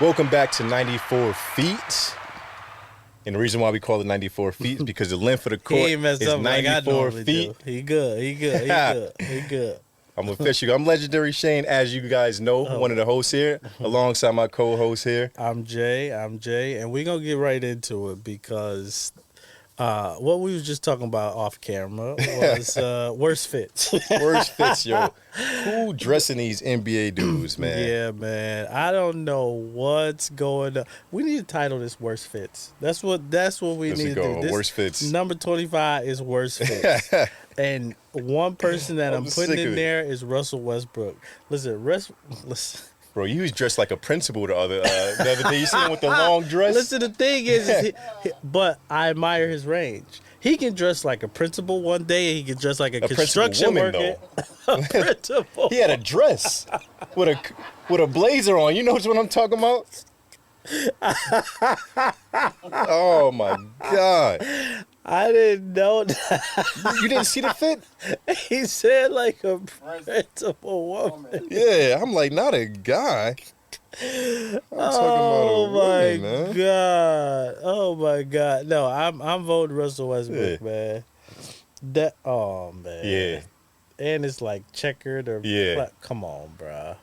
Welcome back to 94 Feet. And the reason why we call it 94 feet is because the length of the court is 94 feet. He good. I'm official. I'm Legendary Shane, as you guys know, one of the hosts here, alongside my co-host here. I'm Jay, and we're going to get right into it because what we was just talking about off camera was worst fits. Worst fits, yo. Who dressing these NBA dudes, man? Yeah, man. I don't know what's going on. We need to title this worst fits. That's what we need to do. This, worst fits. Number 25 is worst fits. And one person that I'm putting in there is Russell Westbrook. Listen. Bro, you was dressed like a principal the other day. You seen him with the long dress? Listen, the thing is but I admire his range. He can dress like a principal one day, and he can dress like a construction worker. A principal. He had a dress with a blazer on. You know what I'm talking about? Oh my God. I didn't know that. You didn't see the fit? He said like a principal woman. Yeah, I'm like, not a guy. I'm talking about a woman, man. Oh my God. No, I'm voting Russell Westbrook, man. Man. Yeah. And it's like checkered or come on, bruh.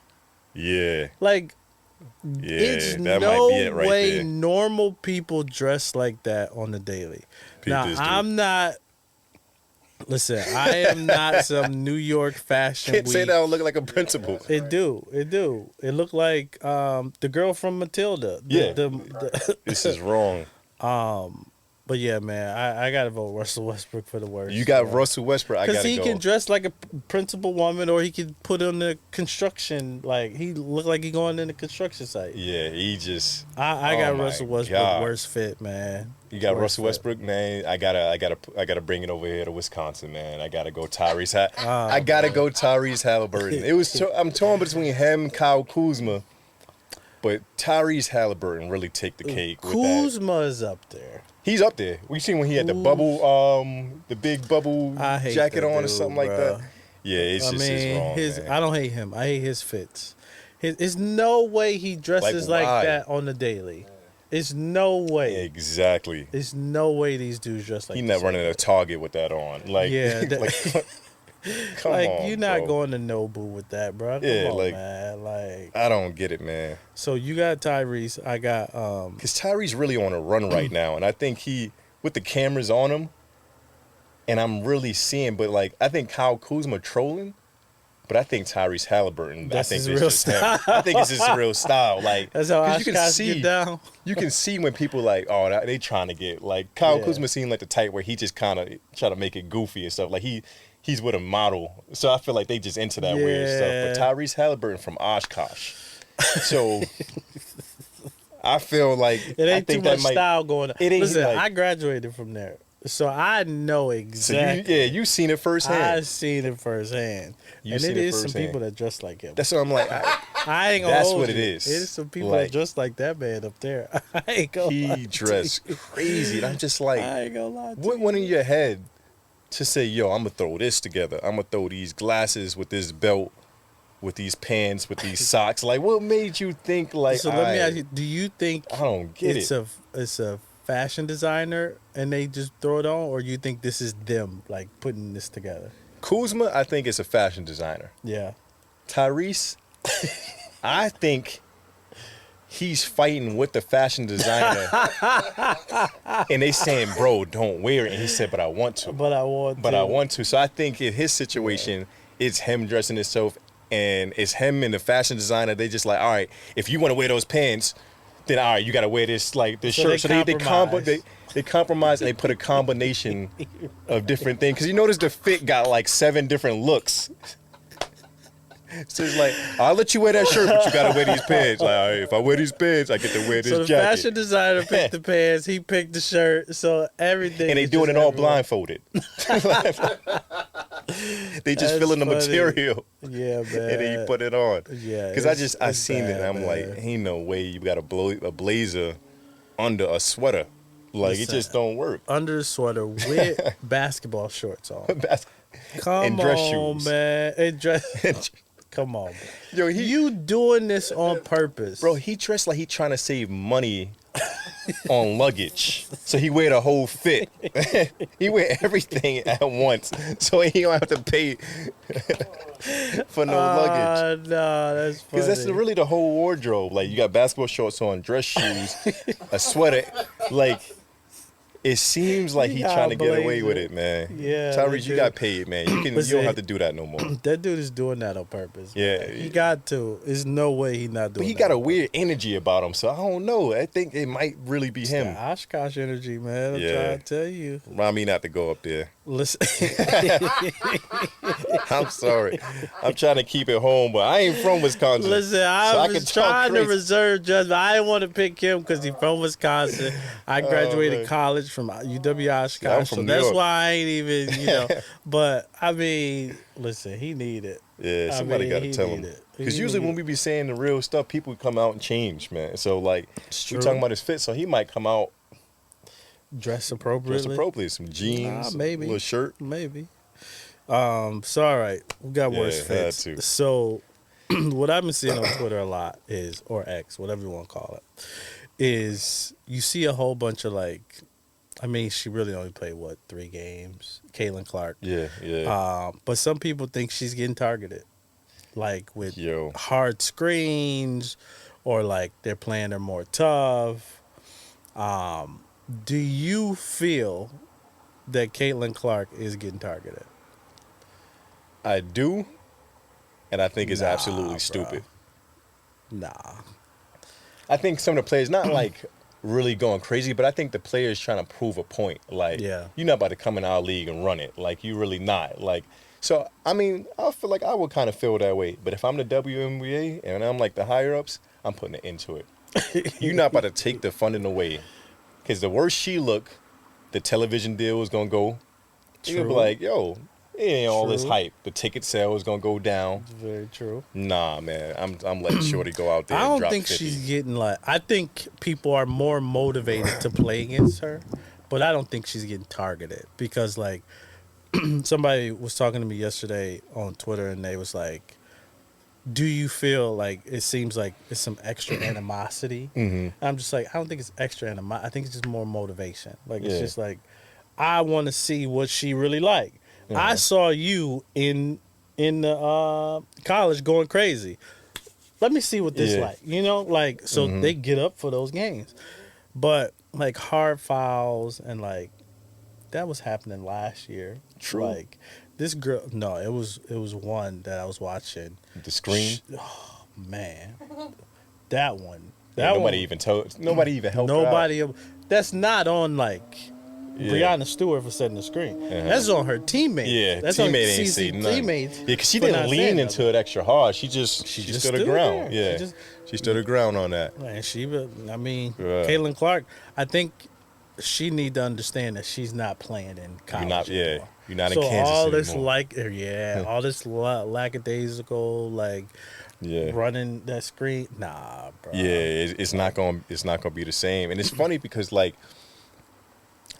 Yeah. Like it's no might be it right way there. normal people dress like that on the daily. Now, I'm not. Listen, I am not some New York fashion Can't week. say that I don't look like a principal. It do. It looked like the girl from Matilda. This is wrong. But yeah, man, I gotta vote Russell Westbrook for the worst. You got Russell Westbrook. I gotta go. Because he can dress like a principal woman, or he can put on the construction. Like he look like he going in the construction site. Yeah, he just. I got Russell Westbrook worst fit, man. You got Russell Westbrook, man. I gotta bring it over here to Wisconsin, man. I gotta go Tyrese. I gotta go Tyrese Halliburton. I'm torn between him, Kyle Kuzma, but Tyrese Halliburton really take the cake. With Kuzma is up there. He's up there. We seen when he had the bubble, the big bubble jacket on or something like that. Yeah, it's wrong. Man. I don't hate him. I hate his fits. There's no way he dresses like that on the daily. It's no way. Exactly. There's no way these dudes dress like that. He not running a Target with that on. Like, yeah. Come on, you're not going to Nobu with that, bro. Come on, man. Like, I don't get it, man. So you got Tyrese. I got because Tyrese really on a run right now, and I think he with the cameras on him, and I'm really seeing. But like, I think Kyle Kuzma trolling, but I think Tyrese Halliburton. That's his real style. I think it's his real style. Like, that's how you can see get down. You can see when people like, oh, they trying to get like Kyle Kuzma seemed like the type where he just kind of try to make it goofy and stuff. Like he's with a model, so I feel like they just into that weird stuff. But Tyrese Halliburton from Oshkosh, so I feel like it ain't too much style going on. It ain't. Listen, like, I graduated from there, so I know exactly. So you seen it firsthand. I seen it firsthand, and it is some people that dress like him. That's what I'm like. I ain't gonna. That's what it is. It is some people that dress like that man up there. I ain't gonna. He dressed crazy, and I'm just like, I ain't gonna lie. What went in your head to say, yo, I'm gonna throw this together. I'm gonna throw these glasses with this belt, with these pants, with these socks. Like, what made you think like? So let me ask you: do you think I don't get it's a fashion designer and they just throw it on, or you think this is them like putting this together? Kuzma, I think it's a fashion designer. Yeah. Tyrese, I think he's fighting with the fashion designer, and they saying, "Bro, don't wear it." And he said, "But I want to." But I want to. So I think in his situation, it's him dressing himself, and it's him and the fashion designer. They just like, all right, if you want to wear those pants, then all right, you got to wear this shirt. So they compromise and they put a combination of different things. Because you notice the fit got like 7 different looks. So it's like, I'll let you wear that shirt, but you gotta wear these pants. Like, all right, if I wear these pants, I get to wear this jacket. So the fashion designer picked the pants, he picked the shirt, so everything. And they doing it all blindfolded. They just filling the material. Yeah, man. And then you put it on. Yeah. Because I seen it and I'm like, ain't no way you got a blazer under a sweater. Like, it just don't work. Under the sweater with basketball shorts on. And dress shoes. Man. Come on, Yo, you doing this on purpose, bro? He dressed like he trying to save money on luggage, so he wear the whole fit. He wear everything at once, so he don't have to pay for no luggage. No, that's funny. Because that's really the whole wardrobe. Like, you got basketball shorts on, dress shoes, a sweater. Like, it seems like he trying to get away with it, man. Yeah, Tyrese, you got paid, man. You don't have to do that no more. That dude is doing that on purpose. Yeah, man. He got to. There's no way he's not doing. But he that got a weird energy about him, so I don't know. I think it might really be him. Oshkosh energy, man. I'm trying to tell you. Remind me not to go up there. Listen, I'm sorry. I'm trying to keep it home, but I ain't from Wisconsin. Listen, I was trying to reserve judgment. I didn't want to pick him because he's from Wisconsin. I graduated college from UW Oshkosh, so that's why I ain't even, But I mean, listen, he need it. Yeah, somebody got to tell him. Because usually when we be saying the real stuff, people come out and change, man. So like, we talking about his fit, so he might come out dress appropriately. Some jeans, maybe, a little shirt, maybe. So all right, we got worse fits. So what I've been seeing on Twitter a lot is, or X, whatever you want to call it, is you see a whole bunch of she really only played 3 games. Caitlin Clark. Yeah. But some people think she's getting targeted, like with hard screens, or like they're playing her more tough. Do you feel that Caitlin Clark is getting targeted? I do, and I think it's absolutely stupid. Nah. I think some of the players, not like really going crazy, but I think the players trying to prove a point. Like, you're not about to come in our league and run it. Like, you really not. Like, so, I mean, I feel like I would kind of feel that way. But if I'm the WNBA and I'm like the higher-ups, I'm putting it into it. You're not about to take the funding away. Because the worse she look, the television deal is going to go. You'll be like, yo, it ain't all this hype. The ticket sale is going to go down. Very true. Nah, man. I'm letting Shorty go out there I and drop don't think 50. she's getting I think people are more motivated to play against her, but I don't think she's getting targeted. Because, somebody was talking to me yesterday on Twitter, and they was like, do you feel like it seems like it's some extra animosity? Mm-hmm. I'm just like, I don't think it's extra animosity. I think it's just more motivation. It's just like, I want to see what she really like. Mm-hmm. I saw you in the college going crazy. Let me see what this like. So they get up for those games. But hard fouls and that was happening last year. True. This girl, no, it was one that I was watching. The screen? Oh, man. That one. Nobody even helped her out. That's not on Breanna Stewart for setting the screen. That's on her teammates. Yeah, that's teammate ain't see nothing. Teammates. Yeah, because she didn't lean into it extra hard. She stood her ground. There. Yeah, she stood her ground on that. And Caitlin Clark, I think she need to understand that she's not playing in college anymore. You're not in Kansas anymore. All this lackadaisical running that screen. Nah, bro. Yeah, it's not gonna be the same. And it's funny because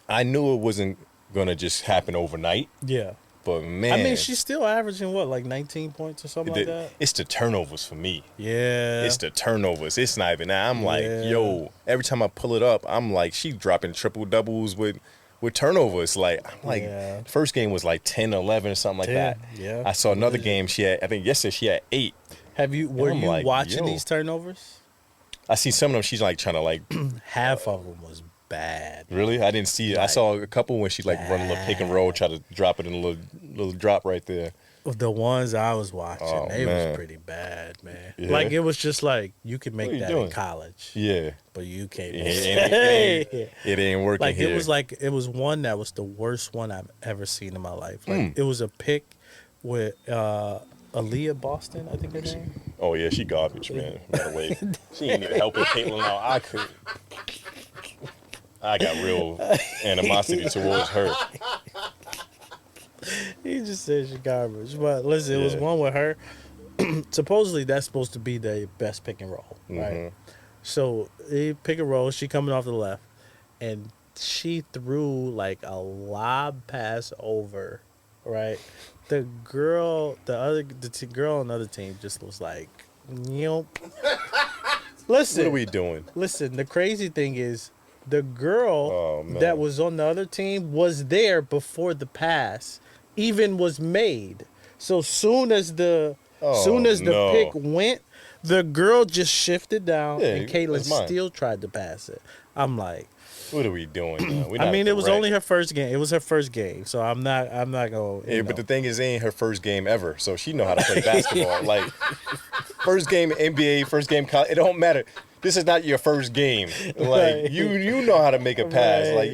I knew it wasn't gonna just happen overnight. Yeah. But man, she's still averaging 19 points or something like that. It's the turnovers for me. Yeah. It's the turnovers. It's not even that. I'm yo, every time I pull it up, I'm she dropping triple doubles with turnovers. First game was 10, 11 or something like that. Yeah. I saw another game I think yesterday she had 8. Were you watching these turnovers? I see some of them. She's trying to half of them was bad. Really? I didn't see it. I saw a couple when she run a little pick and roll, try to drop it in a little drop right there. The ones I was watching, they was pretty bad, man. Yeah. It was just you could make that in college. Yeah. But you can't. It ain't working here. It was one that was the worst one I've ever seen in my life. It was a pick with Aaliyah Boston, I think her name. Oh yeah, she garbage, man. By the way, she ain't even helping Caitlin out. I got real animosity towards her. He just said she's garbage. But listen, it was one with her. Supposedly, that's supposed to be the best pick and roll, right? So, they pick and roll. She coming off the left. And she threw a lob pass over right? The girl on the other team just was like, "Nope." Listen, What are we doing? listen. The crazy thing is, the girl Oh man. that was on the other team was there before the pass even was made. So soon as the pick no. went, the girl just shifted down, Yeah, and Caitlyn that's mine. still tried to pass it. I'm like, What are we doing now? I mean, it was only her first game. It was her first game, so I'm not gonna. Yeah, but the thing is, it ain't her first game ever, so she know how to play basketball. Like, first game NBA, first game college, it don't matter. This is not your first game. Like, Right. you know how to make a pass. Right, Like,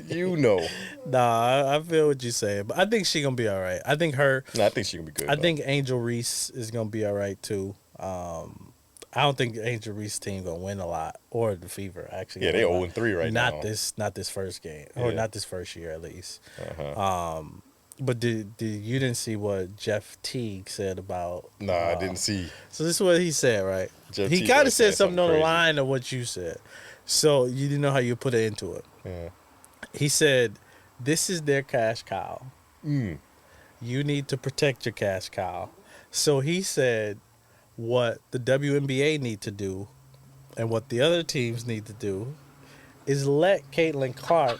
you know. Nah, I feel what you're saying, but I think she gonna be all right. I think her. No, I think she can be good. I though. think Angel Reese is gonna be all right too. I don't think Angel Reese team gonna win a lot, or the Fever actually. Yeah, they gonna win a lot. 0-3 right now. Not this first game, or Yeah. not this first year at least. Uh-huh. But did you didn't see what Jeff Teague said about? Nah, I didn't see. So this is what he said, right? Jeff He Teague kind gotta of said say something on the crazy. line of what you said. So you didn't know how you put it into it. Yeah. He said, "This is their cash cow. Mm. You need to protect your cash cow." So he said, what the WNBA need to do and what the other teams need to do is let Caitlin Clark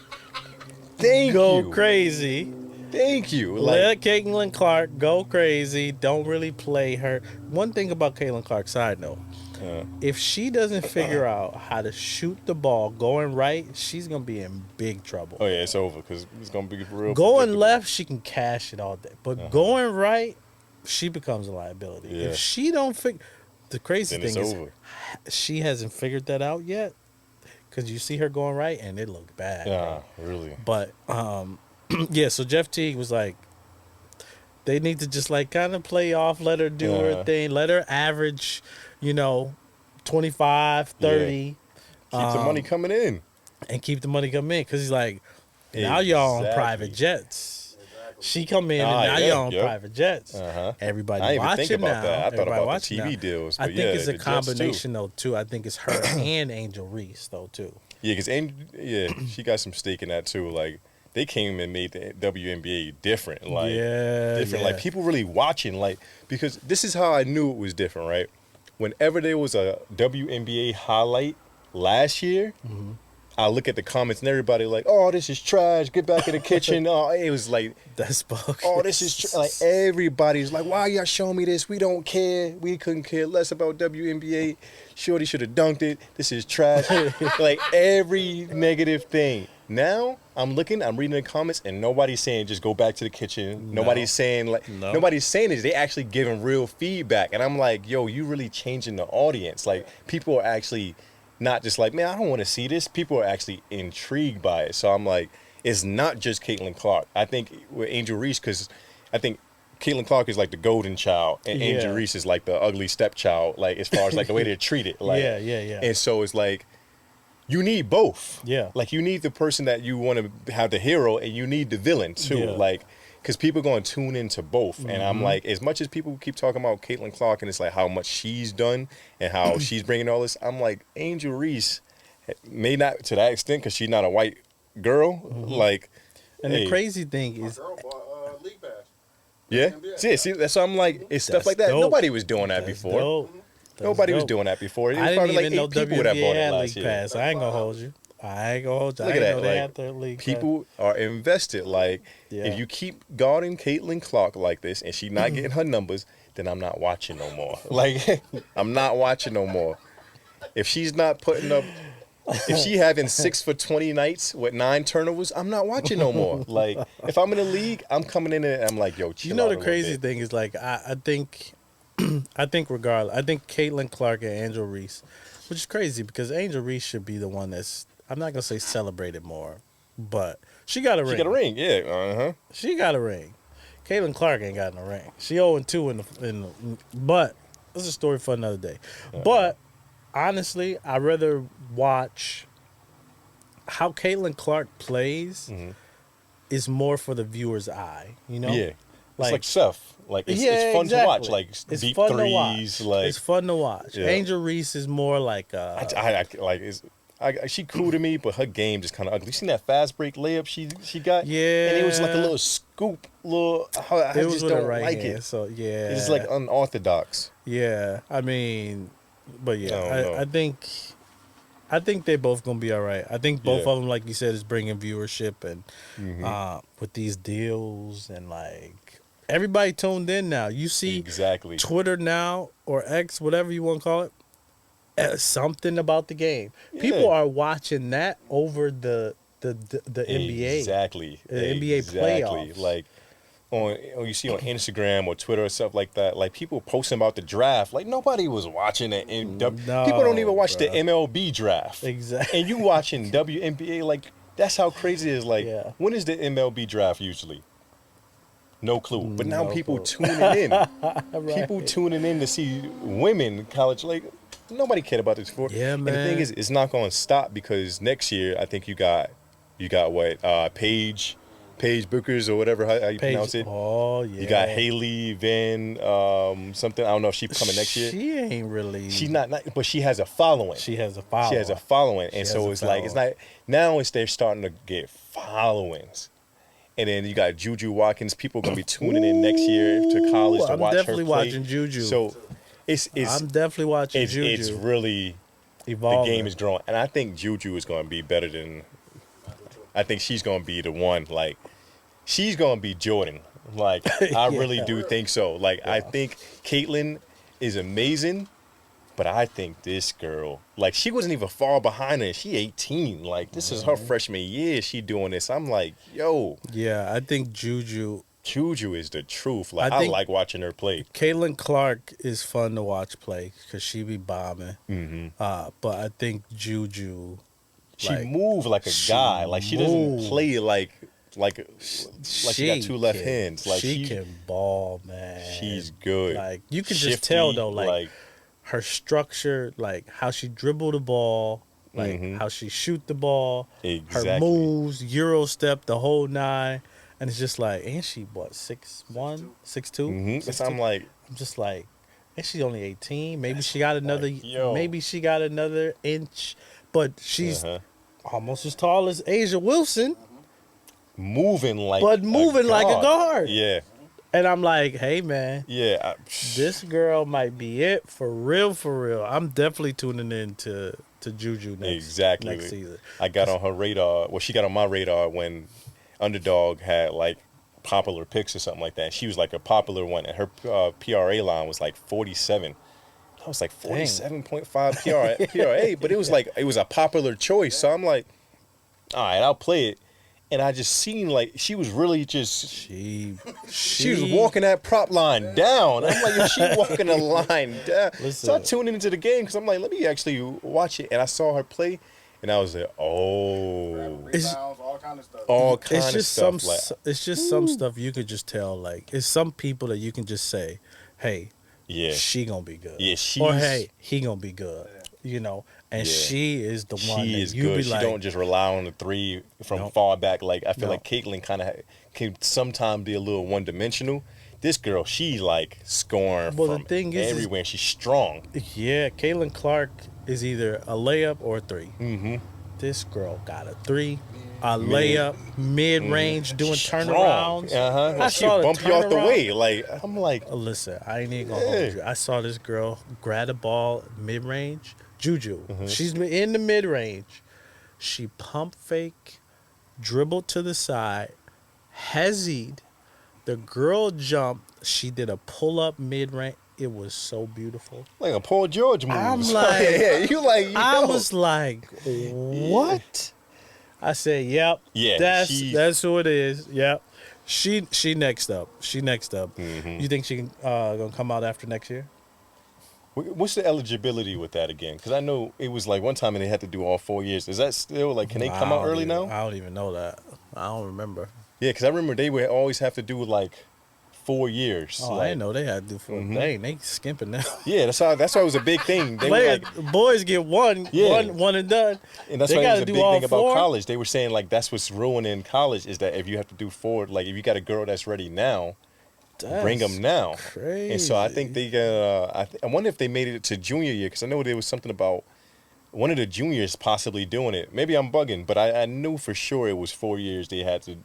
go you. crazy. Thank you. Let Caitlin Clark go crazy. Don't really play her. One thing about Caitlin Clark, side note, if she doesn't figure out how to shoot the ball going right, she's going to be in big trouble. oh yeah, it's over because it's gonna be real. Going predictable. left, she can cash it all day. But going right, she becomes a liability. Yeah. If she don't figure... The crazy Then thing it's is, over. she hasn't figured that out yet. Because you see her going right, and it looked bad. Yeah, bro. really. But, yeah, so Jeff Teague was like, they need to just, like, kind of play off, let her do her thing, let her average, 25, 30. Keep the money coming in. And keep the money coming in. Because he's like, now y'all on Exactly. private jets. She come in, Ah, and now yeah, y'all on yep. private jets. Uh-huh. Everybody I didn't even watching think about now. that. I thought Everybody about the watching TV now. deals, I but think yeah, it's a the Jets too. combination, though, too. I think it's her and Angel Reese, though, too. Yeah, because she got some stake in that too. Like they came and made the WNBA different. Like different. Yeah. Like people really watching. Like because this is how I knew it was different. Right. Whenever there was a WNBA highlight last year, I look at the comments and everybody like, "Oh, this is trash. Get back in the kitchen." Oh, it was like, That's bogus. "Oh, this is like everybody's like, why y'all showing me this? We don't care. We couldn't care less about WNBA. Shorty should have dunked it. This is trash." Like every negative thing. Now I'm reading the comments, and nobody's saying just go back to the kitchen. No. Nobody's saying No. nobody's saying this. They actually giving real feedback, and I'm like, yo, you really changing the audience. Like people are actually not just like, man, I don't want to see this. People are actually intrigued by it. So I'm like, it's not just Caitlin Clark. I think with Angel Reese, because I think Caitlin Clark is like the golden child, and Yeah. Angel Reese is like the ugly stepchild. Like as far as like the way they're treated. Like, Yeah. And so it's like, you need both. Yeah. Like you need the person that you want to have the hero, and you need the villain too. Yeah. Like, because people are going to tune into both. And I'm like, as much as people keep talking about Caitlin Clark and it's like how much she's done and how she's bringing all this, I'm like, Angel Reese may not to that extent because she's not a white girl. Like, And hey, the crazy thing is, Girl bought League Pass. yeah, NBA. see, that's why I'm like, it's stuff That's like that. dope. Nobody was doing that that's before. dope. That's Nobody was dope. doing that before. It was I didn't probably even like know 8 people that WNBA bought it had last League year. Pass. I ain't gonna hold you. I ain't gonna hold you. Look I at didn't that. know they Like, had their League Pass. people are invested. Like, Yeah. if you keep guarding Caitlin Clark like this and she not getting her numbers, then I'm not watching no more. Like, I'm not watching no more. If she's not putting up, if she having 6 for 20 nights with 9 turnovers, I'm not watching no more. Like, if I'm in the league, I'm coming in and I'm like, yo, chill You know out the a little crazy bit. thing is like I think I think regardless, I think Caitlin Clark and Angel Reese, which is crazy because Angel Reese should be the one that's, I'm not gonna say celebrated more, but she got a ring. She got a ring, yeah. She got a ring. Caitlin Clark ain't got no ring. She 0-2 in the but this is a story for another day. But honestly, I'd rather watch how Caitlin Clark plays is more for the viewer's eye. You know? Yeah. It's like Seth. Like, it's fun to watch. Like, it's deep fun threes. To watch. Like, it's fun to watch. Yeah. Angel Reese is more like I like, it's, she cool to me, but her game just kind of ugly. You seen that fast break layup she got? Yeah. And it was like a little scoop, I just don't like hand, it. So yeah, It's like unorthodox. yeah. I mean, but I don't know. I think they both gonna be all right. I think both Yeah. of them, like you said, is bringing viewership and Mm-hmm. with these deals and like everybody tuned in now. You see Exactly. Twitter now or X, whatever you want to call it, something about the game. Yeah. People are watching that over the NBA. Exactly. The NBA playoffs. Like on you see on Instagram or Twitter or stuff like that, like people posting about the draft. Like nobody was watching it. No, People don't even watch the bruh. MLB draft. Exactly. And you watching WNBA, like that's how crazy it is. Like Yeah. when is the MLB draft usually? No clue. But now No people clue. tuning in. Right. People tuning in to see women college. Like nobody cared about this before. Yeah, And the thing man. is, it's not going to stop because next year I think you got what Paige Bookers or whatever how you pronounce it. Oh yeah. You got Haley Van something. I don't know if she's coming next year. She ain't really. She's not, but she has a following. She has a following. She has a following, and She so has a it's like it's not now. It's they're starting to get followings, and then you got Juju Watkins. People gonna be tuning in next year to college to I'm watch her play. definitely watching Juju. So it's I'm definitely watching Juju. it's really evolving. the game is growing, and I think Juju is going to be better than. I think she's going to be the one. Like she's going to be Jordan. Like I really do think so. Like I think Caitlyn is amazing, but I think this girl, like she wasn't even far behind her. She 18. Like this is her freshman year. She doing this. I'm like, yo, Yeah, I think Juju is the truth. Like I I think- like watching her play. Caitlin Clark is fun to watch play because she be bombing. Mm-hmm. But I think Juju, She like, moved like a she guy. Like she doesn't moved. play like she got two left hands. Like she can ball, man. she's good. Like you can just Shifty, tell though, like her structure, like how she dribble the ball, like Mhm. how she shoot the ball, Exactly. her moves, Euro step, the whole nine, and it's just like, ain't she what 6'1", 6'2"? Mm-hmm. So I'm like, I'm just like, and she's only 18. Maybe she got another. yo. Maybe she got another inch, but she's uh-huh. almost as tall as Asia Wilson, moving like, but moving like a guard. Yeah, And I'm like, hey man, yeah. this girl might be it for real, for real. I'm definitely tuning in to Juju next season. I got on her radar. Well, she got on my radar when Underdog had like popular picks or something like that. She was like a popular one, and her PRA line was like 47. I was like 47.5 PRA, but it was like it was a popular choice. So I'm like, all right, I'll play it. And I just seen like she was really just She was walking that prop line down. I'm like, yo, she walking the line down. Listen. So I tuned into the game because I'm like, let me actually watch it. And I saw her play, and I was like, oh, It's- Rebounds, all kind of stuff. all kind It's of just stuff. some. Like, It's just some stuff you could just tell. Like it's some people that you can just say, hey, yeah, she gonna be good. yeah, Or she's hey, he gonna be good. You know, and Yeah. she is the one she that is you good. be She like, don't just rely on the three from Nope. far back. Like I feel No. like Caitlyn kind of can sometimes be a little one dimensional. This girl, she's like scoring Well, the from thing is everywhere. She's strong. yeah, Caitlin Clark is either a layup or a three. Mm-hmm. This girl got a three, a layup, mid range, doing Strong. turnarounds. Uh-huh. I She saw the bump you out the turnaround. way. Like I'm like, Listen, I ain't even gonna Yeah. hold you. I saw this girl grab the ball mid range. Juju. Mm-hmm. She's in the mid range. She pump fake, dribbled to the side, hezzied. The girl jumped. She did a pull up mid range. It was so beautiful. like a Paul George move. I'm like- yeah, you like, yo. I was like, what? I said, yep. Yeah, That's who it is. Yep. She next up. She next up. Mhm. You think she can gonna come out after next year? What's the eligibility with that again? Because I know it was like one time and they had to do all 4 years. Is that still like, can they come out early now? I don't even know that. I don't remember. Yeah, because I remember they would always have to do like 4 years. Oh, I like, didn't know they had to do 4. Mhm. Dang, they skimping now. Yeah, that's why it was a big thing. They were like, Boys get one, Yeah. one and done. and that's They why it gotta was a do big all thing about 4? college. They were saying like that's what's ruining college is that if you have to do 4, like if you got a girl that's ready now, bring them now. Crazy. And so I think they I wonder if they made it to junior year because I know there was something about one of the juniors possibly doing it. Maybe I'm bugging, but I knew for sure it was 4 years they had to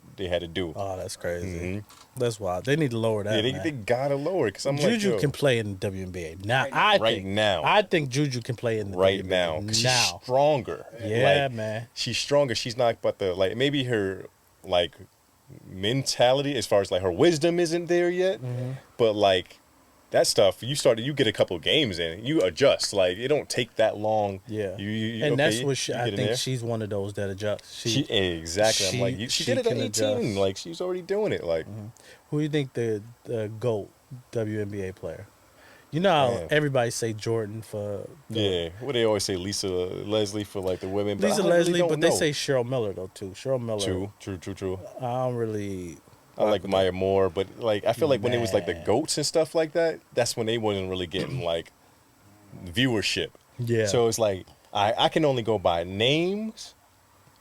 do. Oh, that's crazy. That's wild. They need to lower that. Yeah, they gotta lower it because I'm Juju like, yo, can play in the WNBA now. now. I think Juju can play in the right WNBA now. 'Cause she's stronger. Yeah, like, man. She's stronger. She's not about the like maybe her like mentality as far as like her wisdom isn't there yet, but like. That stuff, you get a couple of games in, you adjust. Like, it don't take that long. Yeah. And that's what I think she's one of those that adjusts. Exactly. I'm like, she did it at 18. Adjust. Like, she's already doing it. Like, who do you think the GOAT WNBA player? You know how everybody say Jordan for... what they always say, Lisa Leslie for, like, the women. Lisa Leslie, but they say Cheryl Miller, though, too. Cheryl Miller. True. I don't really... I like Maya Moore, but like I feel like when it was like the GOATs and stuff like that, that's when they wasn't really getting like viewership. Yeah. So it's like I can only go by names,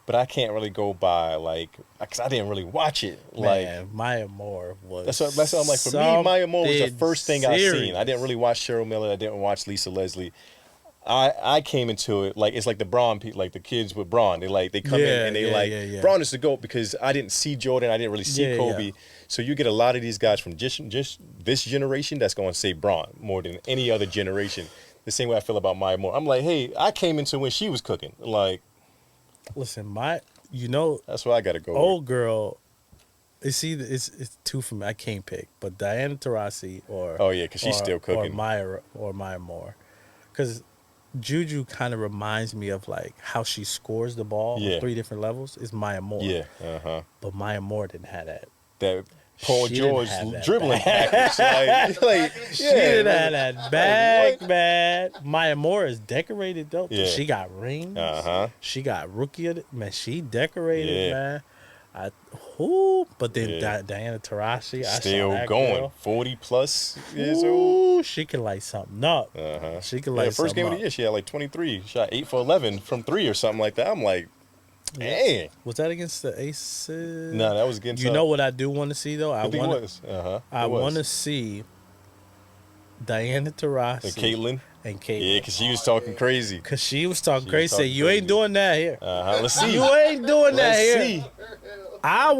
but I can't really go by like because I didn't really watch it. Man, like Maya Moore was. That's what I'm like. For me, Maya Moore was the first thing I seen. I didn't really watch Cheryl Miller. I didn't watch Lisa Leslie. I came into it like it's like the Braun people, like the kids with Braun. They come in and they Braun is the GOAT because I didn't see Jordan, I didn't really see Kobe. Yeah. So you get a lot of these guys from just this generation that's going to say Braun more than any other generation. The same way I feel about Maya Moore. I'm like, hey, I came into when she was cooking. Like, listen, that's why I got to go. Old girl. It's two for me. I can't pick, but Diana Taurasi or because she's still cooking, or Maya Moore, because. Juju kind of reminds me of like how she scores the ball on 3 different levels. Is Maya Moore? Yeah, But Maya Moore didn't have that. That Paul George dribbling package. She didn't have that bag, man. Maya Moore is decorated though. Yeah. She got rings. She got rookie of the, man. She decorated, man. But then Diana Taurasi, still I saw that going, girl. 40 plus years old. She can light something up. She can light the first game of the year, she had like 23, shot 8 for 11 from 3 or something like that. I'm like, dang. Was that against the Aces? No, that was against. You know what I do want to see though? I want to see Diana Taurasi and Caitlin. Yeah, because she was talking crazy. Because she was talking crazy. You ain't doing that here. Let's see. You ain't doing that here. See. I'm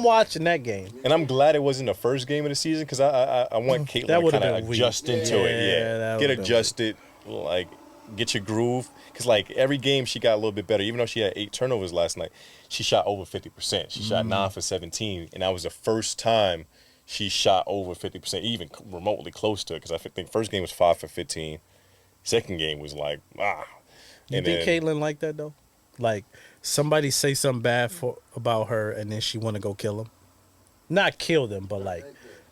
watching that game. And I'm glad it wasn't the first game of the season because I want Caitlin to kind of adjust into it. Yeah, get adjusted, like get your groove. Because like every game she got a little bit better. Even though she had 8 turnovers last night, she shot over 50%. She shot 9 for 17, and that was the first time she shot over 50%, even remotely close to it. Because I think first game was 5 for 15. Second game was like You think Caitlin like that though? Like somebody say something bad about her, and then she want to go kill them. Not kill them, but like,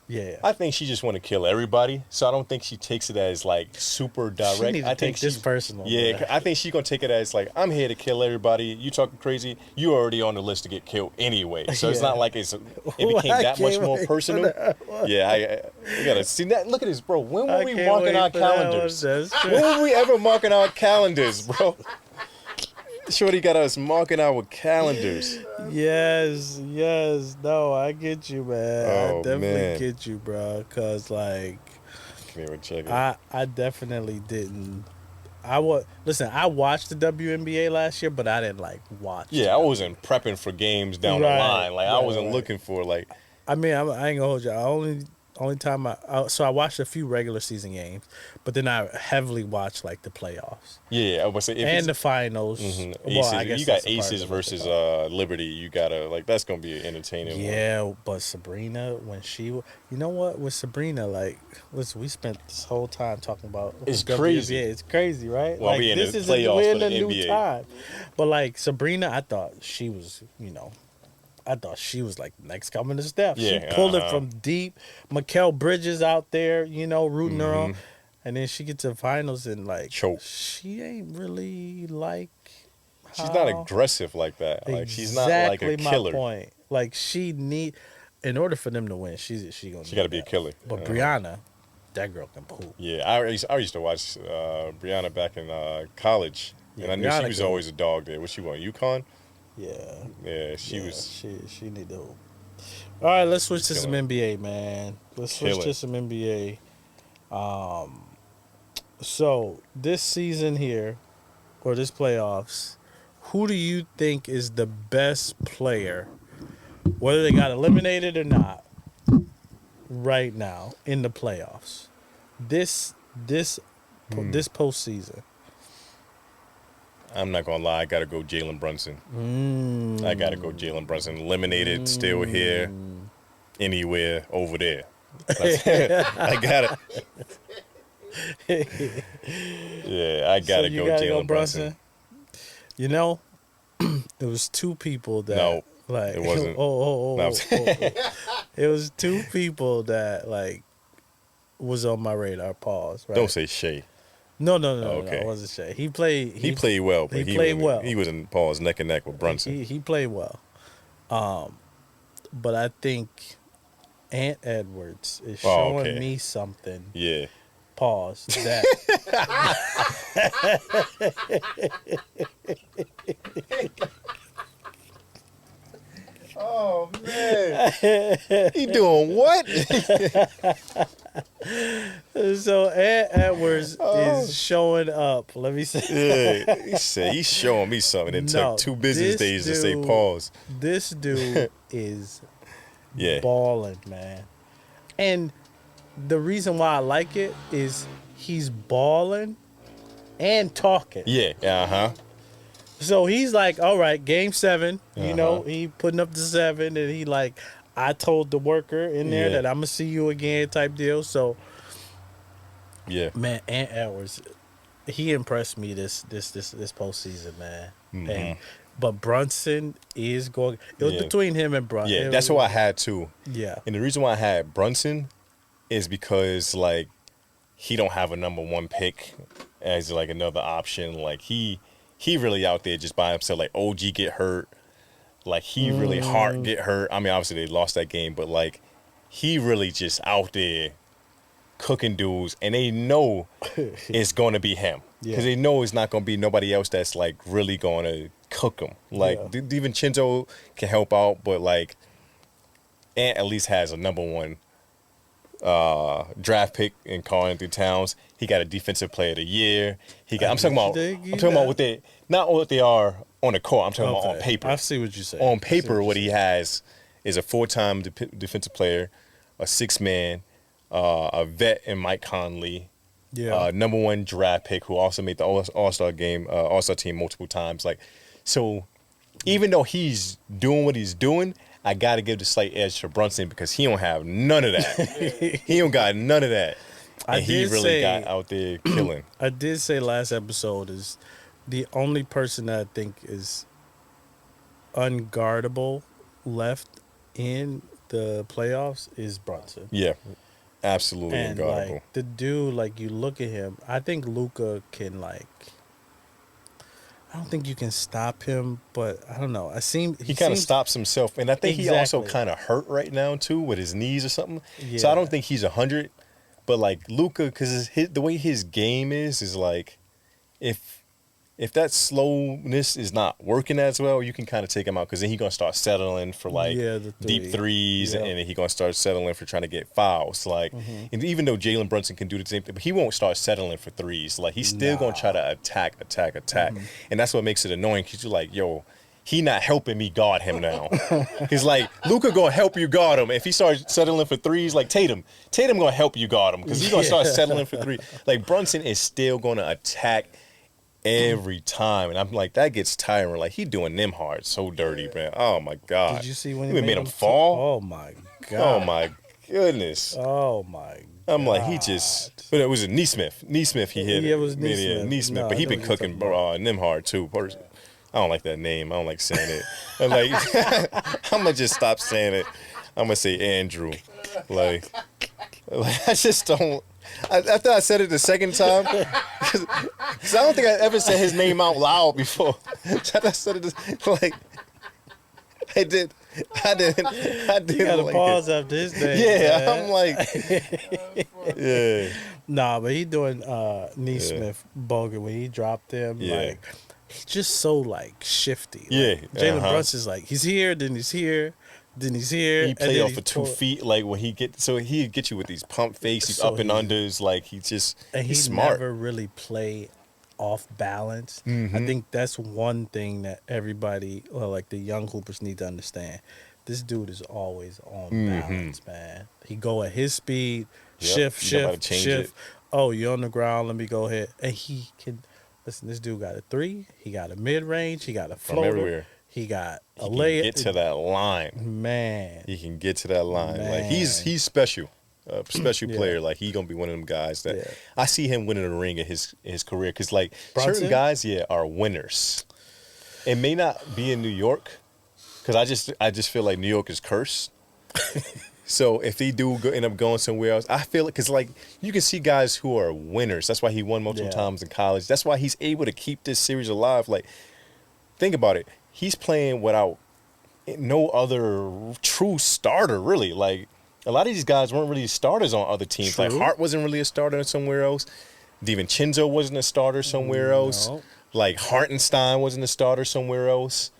yeah. I think she just want to kill everybody. So I don't think she takes it as like super direct. She need to take this personal. Yeah, I think she's gonna take it as like I'm here to kill everybody. You talking crazy? You already on the list to get killed anyway. So it's not like it became that much more personal. Yeah, you gotta see that. Look at this, bro. When were we marking our calendars? When were we ever marking our calendars, bro? Shorty got us marking our calendars. Yes. No, I get you, man. I definitely get you, bro. Cause like, I definitely didn't. I watched the WNBA last year, but I didn't like watch. Yeah, I wasn't prepping for games down the line. Like I wasn't looking for like. I mean, I ain't gonna hold you. Only time I watched a few regular season games, but then I heavily watched like the playoffs. Yeah, I would say and the finals. Well, I guess you got Aces versus Liberty. You gotta like that's gonna be entertaining. Yeah, but Sabrina when you know what with Sabrina like listen, we spent this whole time talking about it's crazy. It's crazy, right? Well, like we're this in the is playoffs we're in for a the new NBA. time. But like Sabrina, I thought she was like next coming to Steph. Yeah, she pulled it from deep. Mikal Bridges out there, rooting her on. And then she gets to the finals and like choke. She ain't really like. She's not aggressive like that. Like she's not like a killer. My point. Like in order for them to win, she got to be a killer. But Brianna, that girl can poop. Yeah, I used to watch Brianna back in college, and I knew she was always a dog there. Was she on UConn? Yeah, she was. She need to hoop. All right, let's switch to some NBA, man. So this season here, or this playoffs, who do you think is the best player, whether they got eliminated or not, right now in the playoffs? This postseason. I'm not gonna lie. I gotta go Jalen Brunson. I gotta go Jalen Brunson. Eliminated, still here, anywhere over there. I gotta. Yeah, I gotta go Jalen Brunson. You know, it was two people that No, like it wasn't. oh. It was two people that like was on my radar. Pause. Right? Don't say Shea. No, Okay. it wasn't Shea. He played. He played well, but he was in Paul's neck and neck with Brunson. He played well. But I think Ant Edwards is showing me something. Yeah. Pause. That. Oh man, he doing what? So Ant Edwards is showing up. Let me say. Yeah, he said he's showing me something. It took 2 business days to say pause. This dude is Yeah. balling, man. And the reason why I like it is he's balling and talking. Yeah. Uh-huh. So he's like, all right, game 7, you know, Uh-huh. he putting up the 7, and he like, I told the worker in there Yeah. that I'm gonna see you again type deal. So Yeah. man, Ant Edwards, he impressed me this postseason, man. Mhm. But Brunson is going. It was Yeah. between him and Brunson. Yeah, that's who I had too. Yeah. And the reason why I had Brunson is because like he don't have a number 1 pick as like another option. Like he really out there just by himself. Like OG get hurt. Like he really hard get hurt. I mean, obviously they lost that game, but like he really just out there cooking dudes, and they know it's going to be him because they know it's not going to be nobody else that's like really going to cook him. Like DiVincenzo can help out, but like Ant at least has a number 1 draft pick in Karl Anthony Towns. He got a defensive player of the year. He got. I'm talking about what they not what they are on the court. I'm talking about on paper. I see what you say. On paper, what he has is a 4-time defensive player, a 6-man, a vet in Mike Conley, number 1 draft pick who also made the All-Star game, All-Star team multiple times. Like, so even though he's doing what he's doing, I got to give the slight edge to Brunson because he don't have none of that. He don't got none of that. And he really got out there killing. I did say last episode is the only person that I think is unguardable left in the playoffs is Brunson. Yeah, absolutely and unguardable. Like the dude, like you look at him, I think Luka can like. I don't think you can stop him, but I don't know. He kind of stops himself, and I think he also Exactly. kind of hurt right now too with his knees or something. Yeah. So I don't think he's 100, but like Luka, because the way his game is like, if that slowness is not working as well, you can kind of take him out because then he's gonna start settling for like the deep threes, Yep. and then he's gonna start settling for trying to get fouls. Like, and even though Jalen Brunson can do the same thing, but he won't start settling for threes. Like he's still gonna try to attack, and that's what makes it annoying because you're like, yo, he not helping me guard him now. He's like, Luka gonna help you guard him. If he starts settling for threes, like Tatum gonna help you guard him because he's gonna start settling for three. Like Brunson is still gonna attack every time, and I'm like, that gets tiring. Like he doing them hard so dirty, man. Oh my god! Did you see when he made him fall? Oh my god! Oh my goodness! Oh my! I'm like, he just. But it was a Neesmith. Neesmith, he hit. Yeah, it was Yeah, Neesmith. Neesmith. No, but he I know been what you're cooking talking them hard too. I don't like that name. I don't like saying it. I'm like, I'm gonna just stop saying it. I'm gonna say Andrew. Like I just don't. After I said it the second time, because I don't think I ever said his name out loud before. I said it like I did. I didn't. You gotta like pause it. after his name. Yeah, man. I'm like, yeah. Nah, but he doing Neesmith bogan when he dropped him. Yeah. Like he's just so like shifty. Like, Yeah, Jalen Brunson's like he's here, then he's here, then he's here. He and play then off he's of 2 pulled. feet, like when he get you with these pump fakes, these So up and unders, like And he he's smart. never really played off balance. I think that's one thing that everybody, or like the young hoopers, need to understand. This dude is always on balance, man. He go at his speed, shift. Oh, you're on the ground. Let me go ahead. And he can listen. This dude got a three. He got a mid range. He got a floater. From everywhere. He got a layup. He can get to that line, man. He can get to that line. Man. Like he's special. Special player, like he gonna be one of them guys that I see him winning a ring in his career. Cause like certain guys, are winners. It may not be in New York, cause I just feel like New York is cursed. So if they do end up going somewhere else, I feel it, cause like you can see guys who are winners. That's why he won multiple times in college. That's why he's able to keep this series alive. Like, think about it. He's playing without no other true starter, really. Like. A lot of these guys weren't really starters on other teams. True. Like Hart wasn't really a starter somewhere else. DiVincenzo wasn't a starter somewhere else. Like Hartenstein wasn't a starter somewhere else.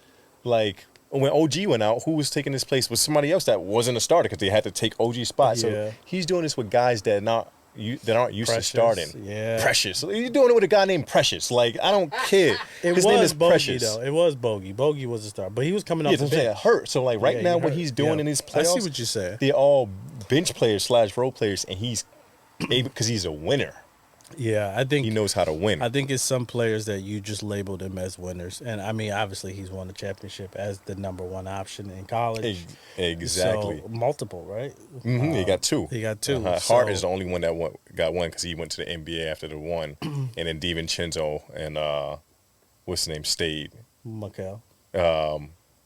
Like when OG went out, who was taking his place was somebody else that wasn't a starter because they had to take OG's spot. So he's doing this with guys that aren't used to starting. Yeah. Precious. He's doing it with a guy named Precious. Like, I don't care. His name is Bogey, Precious. Though. It was Bogey. Bogey was a star. But he was coming off the bench. Hurt. So, like, right now, what he's doing in his playoffs. I see what you're saying. They're all bench players / role players, and he's able, because he's a winner. Yeah, I think he knows how to win. I think it's some players that you just labeled him as winners, and I mean, obviously, he's won the championship as the number one option in college. Exactly. So, multiple, right? He got two. Hart is the only one that got one because he went to the NBA after the one, and then DiVincenzo and what's his name stayed. Mikel.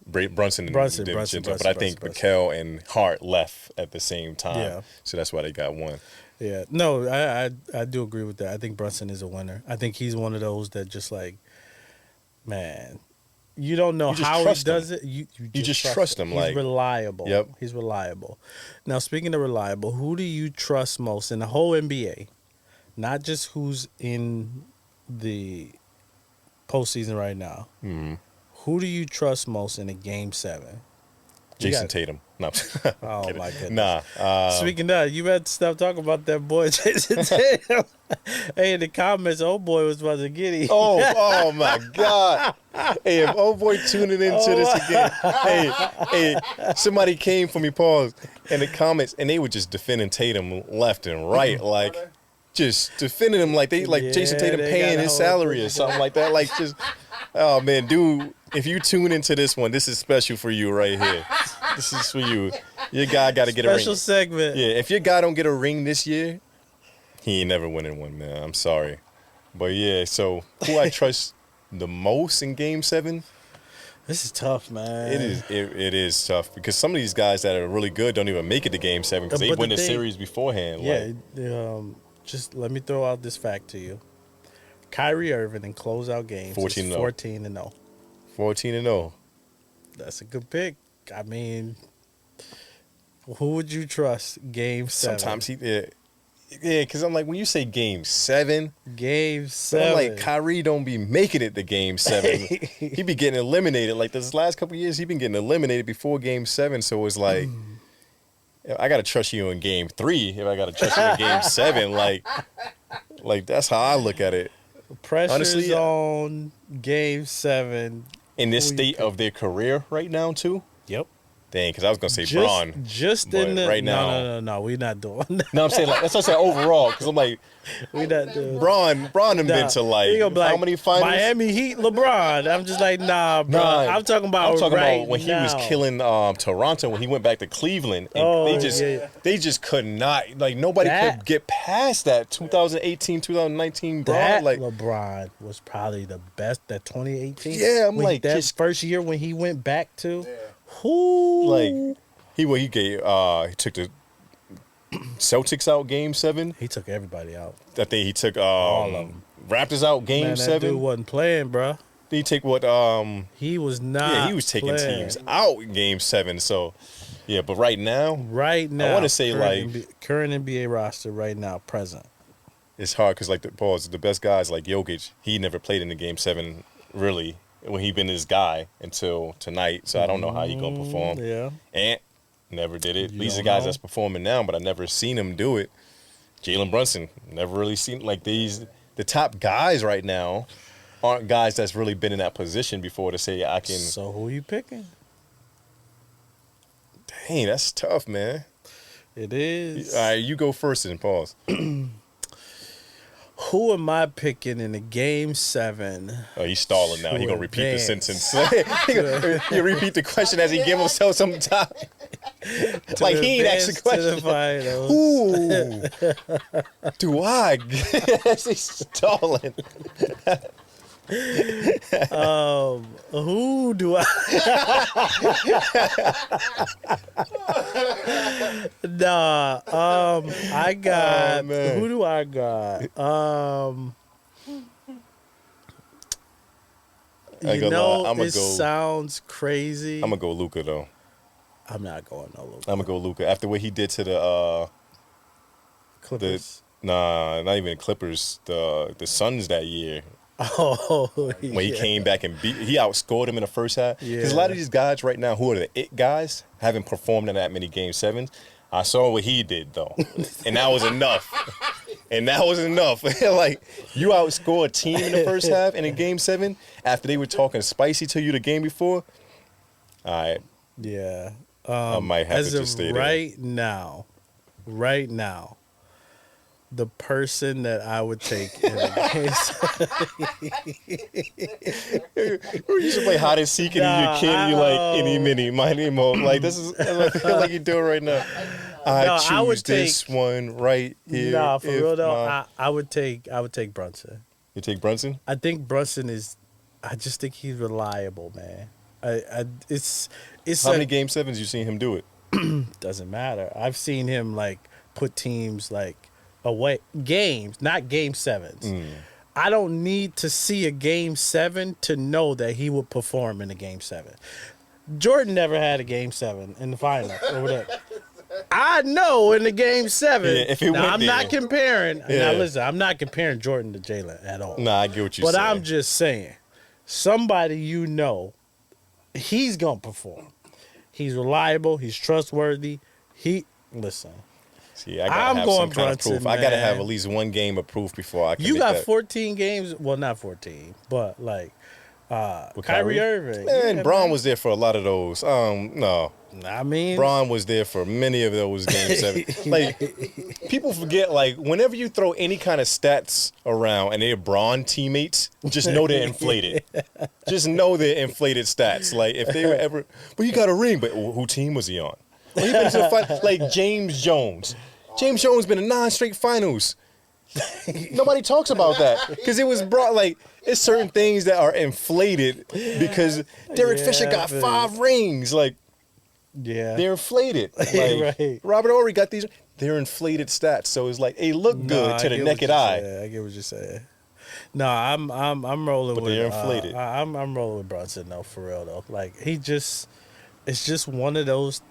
Brunson, but I think Mikel and Hart left at the same time, so that's why they got one. Yeah, no, I do agree with that. I think Brunson is a winner. I think he's one of those that just like, man, you don't know how he does it. You just trust him. He's reliable. Yep, he's reliable. Now, speaking of reliable, who do you trust most in the whole NBA? Not just who's in the postseason right now. Mm-hmm. Who do you trust most in a Game 7? Jason Tatum. No. Oh, my goodness. Nah. Speaking of, you better stop talking about that boy, Jason Tatum. Hey, in the comments, old boy was about to get him. Oh, my God. Hey, if old boy tuning into this again, hey, somebody came for me, pause, in the comments, and they were just defending Tatum left and right, like, just defending him like Jason Tatum paying his salary or something like that. Like, just, oh, man, dude, if you tune into this one, this is special for you right here. This is for you. Your guy got to get a ring. Special segment. Yeah, if your guy don't get a ring this year, he ain't never winning one, man. I'm sorry. But, yeah, so who I trust the most in Game 7? This is tough, man. It is tough because some of these guys that are really good don't even make it to Game 7 because they win the series beforehand. Yeah, just let me throw out this fact to you. Kyrie Irving in closeout games 14-0. 14-0. That's a good pick. I mean, who would you trust Game 7? Sometimes because I'm like, when you say Game 7, I'm like, Kyrie don't be making it to Game 7. He be getting eliminated. Like, this last couple of years, he been getting eliminated before Game 7. So it's like, I got to trust you in Game 3 if I got to trust you in Game 7. Like that's how I look at it. Pressure's on Game 7. In this state of their career right now, too? Yep. Dang, because I was going to say Braun. Just in the... Right now. No, we're not doing that. No, I'm saying, like, that's what I said overall, because I'm like, we not doing Braun done been to, like, how many finals? Miami Heat, LeBron. I'm just like, nah, bro. I'm talking about when he was killing Toronto, when he went back to Cleveland. And they just could not, like, nobody could get past that 2018, 2019 Braun. That like, LeBron was probably the best, that 2018. Yeah, I'm like, that first year when he went back to... Yeah. Like he took the Celtics out Game 7. He took everybody out. I think he took all of them. Raptors out Game 7. That dude wasn't playing, bro. Did he take what? He was not. Yeah, he was taking teams out in Game 7. So yeah, but right now, I want to say current NBA roster right now, present. It's hard because like the best guys like Jokic, he never played in the Game 7 really. When he been his guy until tonight, so I don't know how he gonna perform. Yeah, Ant never did it. These are guys that's performing now, but I never seen him do it. Jalen Brunson never really seen like these. the top guys right now aren't guys that's really been in that position before to say I can. So who you picking? Dang, that's tough, man. It is. All right, you go first and pause. Who am I picking in the game 7? Oh, he's stalling now. He gonna repeat the advance. sentence. He repeat the question as he give himself some time. Like he ain't asked the question. Who do I? He's stalling. Who do I? I got. Who do I got? Sounds crazy. I'm gonna go Luka though. I'm not going no Luka. I'm gonna go Luka after what he did to the Clippers. Not even Clippers. The Suns that year. Oh, when he came back and he outscored him in the first half. Yeah. Because a lot of these guys right now who are the it guys haven't performed in that many game 7s. I saw what he did though, and that was enough. Like you outscore a team in the first half and in game 7 after they were talking spicy to you the game before. All right. Yeah. I might have to just stay there. Right now, the person that I would take in the case. You should play hide and seek and you're a kid and you're like, any mini, my name mo. Like this is I feel like you're doing right now. I choose this one right here. Nah, for real though, I would take Brunson. You take Brunson? I think Brunson I just think he's reliable, man. It's how many game 7s you seen him do it? Doesn't matter. I've seen him like put teams like away games, not game 7s. I don't need to see a game 7 to know that he would perform in a game 7. Jordan never had a game 7 in the finals or whatever. I know in the game 7. Yeah, if it now, went I'm there. not comparing. Yeah. Now listen, I'm not comparing Jordan to Jalen at all. Nah, I get what you're saying. But I'm just saying, somebody he's gonna perform. He's reliable. He's trustworthy. Listen. See, I gotta have some kind of proof. Man. I gotta have at least one game of proof before I can. You got that. 14 games. Well, not 14, but like Kyrie Irving. Man, yeah, Braun was there for a lot of those. No. I mean, Braun was there for many of those game 7. Like people forget. Like whenever you throw any kind of stats around and they're Braun teammates, just know they're inflated. Just know they're inflated stats. Like if they were ever, but you got a ring. But who team was he on? Well, he been to the like James Jones. James Jones been in 9 straight finals. Nobody talks about that because it was brought like it's certain things that are inflated because Derek Fisher got 5 rings. Like, they're inflated. Like, right. Robert Horry got these. They're inflated stats, so it's like they look good to the naked eye. I get what you're saying. No, I'm rolling but with. They're inflated. I'm rolling with Brunson though, for real though. Like it's just one of those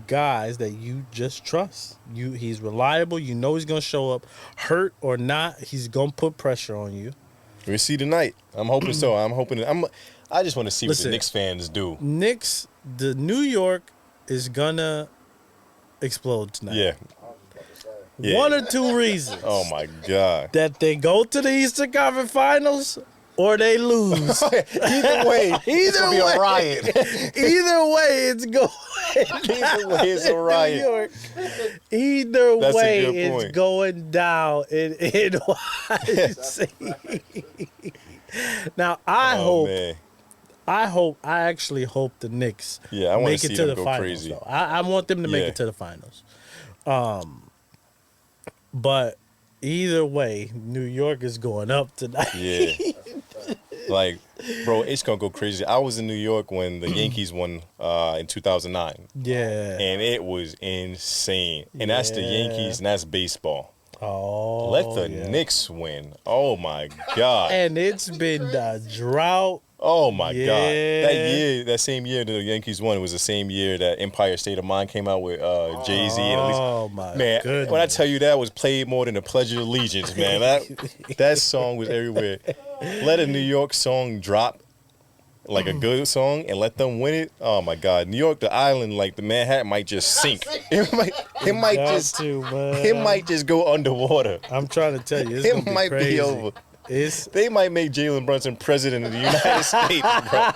guys that you just trust. He's reliable. You know he's gonna show up, hurt or not. He's gonna put pressure on you. We'll see tonight. I'm hoping so. I just want to see what the Knicks fans do. The New York is gonna explode tonight. Yeah. One or two reasons. Oh my God. That they go to the Eastern Conference Finals or they lose. Either way, it's gonna be a riot. Either way, it's going. Either way, it's a riot. New York. Either That's way, a good point. it's going down in NYC. Now, I actually hope the Knicks make it to the finals. Crazy. Though. I want them to make it to the finals. But either way, New York is going up tonight. Yeah. Like, bro, it's going to go crazy. I was in New York when the Yankees won in 2009. Yeah. And it was insane. And that's the Yankees, and that's baseball. Oh, let the Knicks win. Oh, my God. And it's been a drought. Oh, my God. That same year the Yankees won, it was the same year that Empire State of Mind came out with Jay-Z. And at least, my goodness. When I tell you that was played more than the Pledge of Allegiance, man. That song was everywhere. Let a New York song drop, like a good song, and let them win it. Oh, my God. New York, the island, like the Manhattan might just sink. It might just go underwater. I'm trying to tell you, it's gonna be crazy. Be over. They might make Jalen Brunson president of the United States, bro.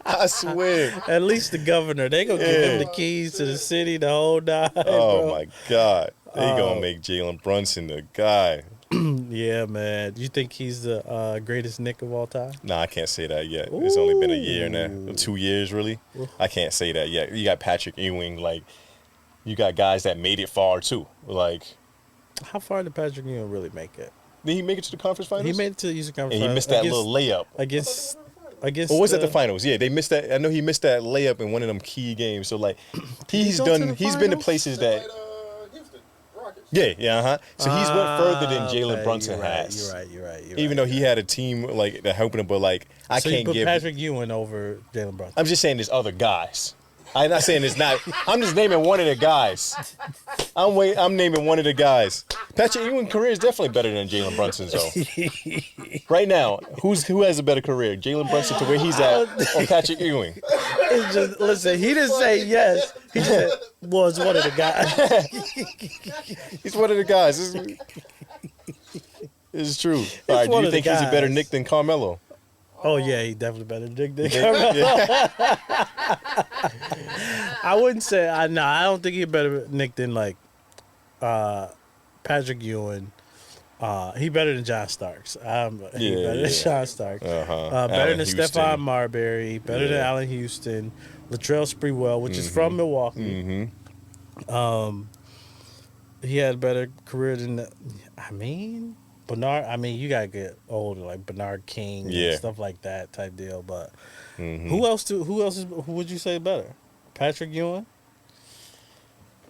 I swear. At least the governor. They gonna give him the keys to the city, the whole nine. Oh, bro. my God. They gonna make Jalen Brunson the guy. Yeah, man. Do you think he's the greatest Knick of all time? Nah, I can't say that yet. It's only been a year now. 2 years, really. I can't say that yet. You got Patrick Ewing. Like, you got guys that made it far, too. Like, how far did Patrick Ewing really make it? did he make it to the conference finals? He made it to the Eastern Conference and he missed that little layup. Against Or was that the finals? Yeah, they missed that. I know he missed that layup in one of them key games. So, like, he's been to places that... Yeah. So he's went further than Jalen Brunson has. You're right. Even though he had a team like that helping him, but like I can't give Patrick Ewing over Jalen Brunson. I'm just saying there's other guys. I'm not saying it's not. I'm just naming one of the guys. I'm naming one of the guys. Patrick Ewing's career is definitely better than Jalen Brunson's though. Right now, who has a better career, Jalen Brunson to where he's at, or Patrick Ewing? It's just, listen, he didn't say yes. He said was one of the guys. He's one of the guys. This is true. All right, do you think he's a better Knick than Carmelo? Oh yeah, he definitely better than Knick than Carmelo. I wouldn't say I don't think he's better Knick than like Patrick Ewing. He better than John Starks. He better than John Starks. Better than Stephon Marbury. Better than Allen Houston. Latrell Sprewell, which is from Milwaukee. He had a better career than Bernard. You gotta get older, like Bernard King and stuff like that type deal. But who else would you say better? Patrick Ewing?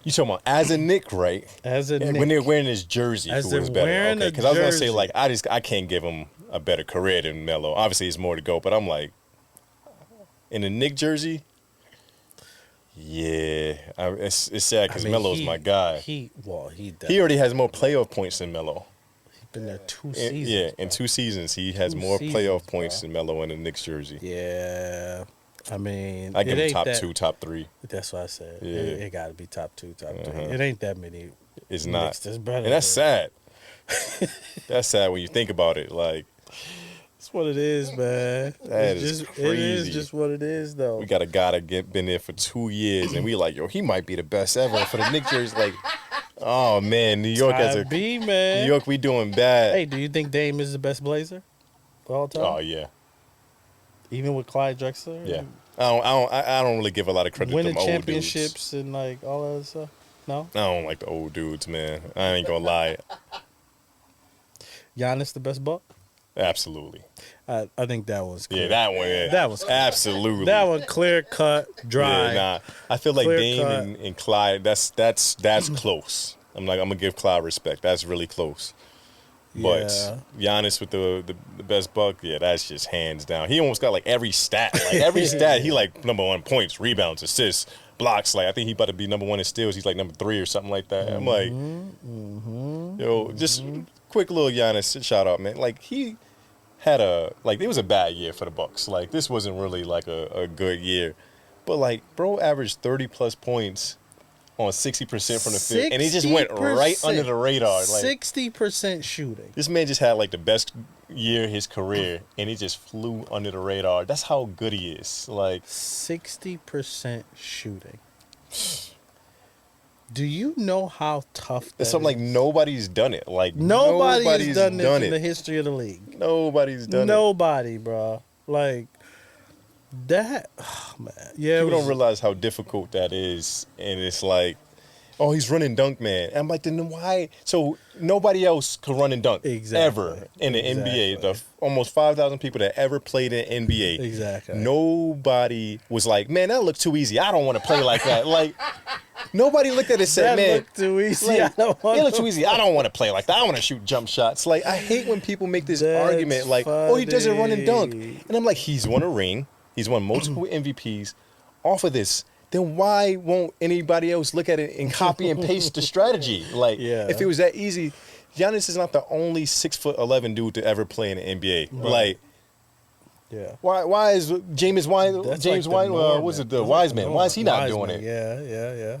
You talking about as a Knick, right? As a Knick. When they're wearing his jersey, who was better? Okay, because I was gonna say like I can't give him a better career than Melo. Obviously, it's more to go, but I'm like in a Knick jersey. Yeah, it's sad because Melo's my guy. He already has more playoff points than Melo. He's been there 2 seasons. Yeah, in 2 seasons he has more playoff points than Melo in a Knicks jersey. Yeah. I give him top 2, top 3. That's what I said. Yeah. It got to be top 2, top 3. It ain't that many. It's not. And that's sad. That's sad when you think about it. Like, it's what it is, man. That is crazy. It is just what it is, though. We got a guy that been there for 2 years, and we like, yo, he might be the best ever. And for the Knicks jersey, like, oh man, New York man. New York, we doing bad. Hey, do you think Dame is the best Blazer of all time? Oh yeah. Even with Clyde Drexler? Yeah. I don't really give a lot of credit to them old dudes. Winning championships and like all that other stuff? No? I don't like the old dudes, man. I ain't gonna lie. Giannis the best Buck? Absolutely. I think that was clear. Yeah, that one. Yeah. That was clear. Absolutely. That one clear cut, dry. Yeah, I feel like Dame and Clyde, that's close. I'm gonna give Clyde respect. That's really close. But Giannis with the best Buck, yeah, that's just hands down. He almost got like every stat. Like every stat, he like #1 points, rebounds, assists, blocks. Like I think he about to be #1 in steals. He's like #3 or something like that. I'm like, yo, just quick little Giannis shout out, man. Like he had it was a bad year for the Bucks. Like this wasn't really like a good year. But like bro averaged 30+ points on 60% from the field, and he just went right under the radar. Like 60% shooting. This man just had like the best year of his career, and he just flew under the radar. That's how good he is. Like 60% shooting. Do you know how tough that it's something is? Like nobody's done it. Like nobody's done it in the history of the league. Nobody's done it. Nobody, bro. Like that, man. Yeah, people don't realize how difficult that is, and it's like, oh, he's running dunk, man. And I'm like, then why? So nobody else could run and dunk ever in the NBA. The almost 5,000 people that ever played in NBA. Exactly. Nobody was like, man, that looked too easy. I don't want to play like that. Like nobody looked at it and said, man, looked too easy. Like, it looked too easy. I don't want to play like that. I want to shoot jump shots. Like I hate when people make this argument, like, oh, he doesn't run and dunk, and I'm like, he's won a ring. He's won multiple MVPs off of this. Then why won't anybody else look at it and copy and paste the strategy? Like, if it was that easy, Giannis is not the only 6'11" dude to ever play in the NBA. Right. Like, why is James Wiseman? Why is he not doing it? Yeah.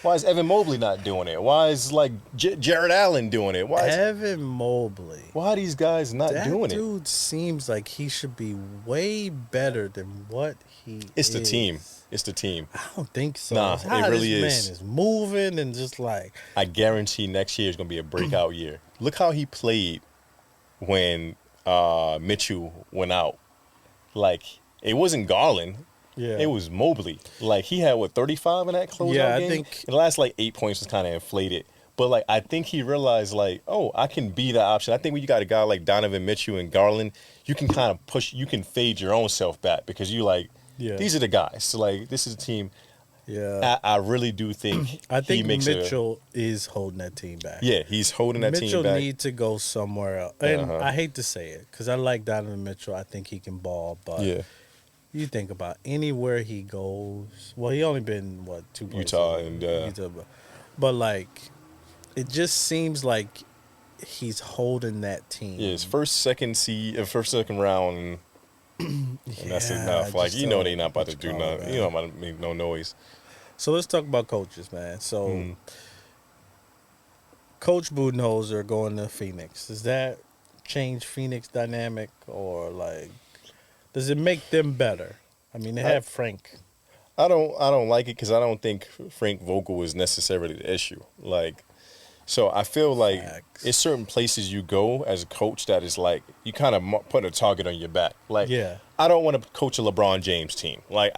Why is Evan Mobley not doing it? Why is like Jared Allen doing it? Why is Evan Mobley? why are these guys not doing That it? dude seems like he should be way better than what he It's is. the team. It's the team. I don't think so. Nah, How it really this is. man is moving and just like I guarantee next year is going to be a breakout year. Look how he played when Mitchell went out. Like, it wasn't Garland. yeah. It was Mobley. Like, he had, 35 in that closeout Yeah, I game? think- The last, 8 points was kind of inflated. But, I think he realized, oh, I can be the option. I think when you got a guy like Donovan Mitchell and Garland, you can kind of push, you can fade your own self back because you, Yeah. these are the guys. So, this is a team. Yeah. I really do think I think he makes Mitchell is holding that team back. Yeah, he's holding that Mitchell team back. need to go somewhere else. And Uh-huh. I hate to say it because I like Donovan Mitchell. I think he can ball, but Yeah, you think about anywhere he goes. Well, he only been 2 places? Utah and Utah, but it just seems like he's holding that team. yeah. His second round, and that's Yeah, enough. I just They not don't about to do call nothing. that. You know, about to make no noise. So let's talk about coaches, man. So Mm. Coach Budenholzer going to Phoenix. Does that change Phoenix dynamic or does it make them better? I mean, they have Frank. I don't like it because I don't think Frank Vogel is necessarily the issue. So I feel like Facts. it's certain places you go as a coach that is you kind of put a target on your back. Yeah. I don't want to coach a LeBron James team. I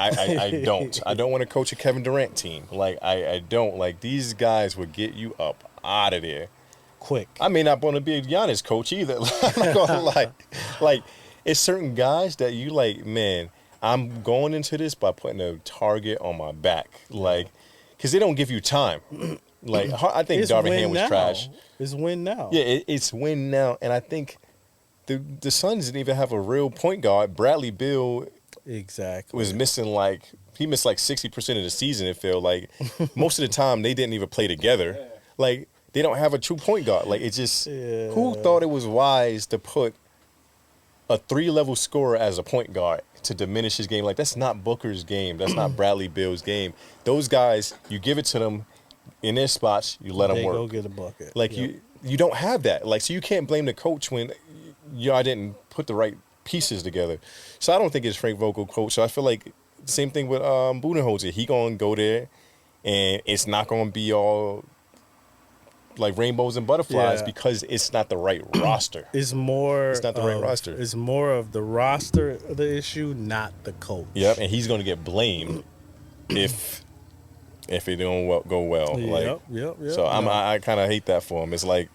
don't. I don't want to coach a Kevin Durant team. I don't. These guys would get you up out of there. Quick. I may not want to be a Giannis coach either. I'm not gonna lie. It's certain guys that you man, I'm going into this by putting a target on my back. Because they don't give you time. I think It's Darvin win Ham was now. trash. It's win now. Yeah, it's win now. And I think the Suns didn't even have a real point guard. Bradley Beal Exactly. was missing he missed 60% of the season. It felt like most of the time they didn't even play together. They don't have a true point guard. It's just who thought it was wise to put a 3-level scorer as a point guard to diminish his game? That's not Booker's game. That's not Bradley Beal's game. Those guys, you give it to them in their spots, you let them They work. go get a bucket. You don't have that. So you can't blame the coach when I didn't put the right pieces together. So I don't think it's Frank Vogel coach. So I feel like the same thing with Budenholzer. He gonna go there, and it's not gonna be all rainbows and butterflies because it's not the right roster. It's not the right roster. It's more of the roster the issue, not the coach. Yep, and he's gonna get blamed if it don't go well. Yep. So I kind of hate that for him. It's like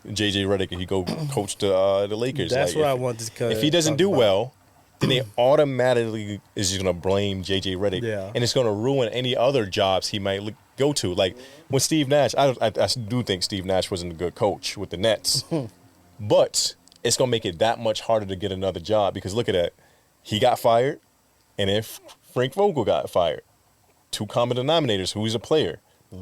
JJ Redick, he go coach the Lakers. That's what I want to. If he doesn't do well, then they automatically is just gonna blame JJ Redick, and it's gonna ruin any other jobs he might go to. When Steve Nash, I do think Steve Nash wasn't a good coach with the Nets, but it's gonna make it that much harder to get another job because look at that, he got fired, and if Frank Vogel got fired, 2 common denominators. Who's a player?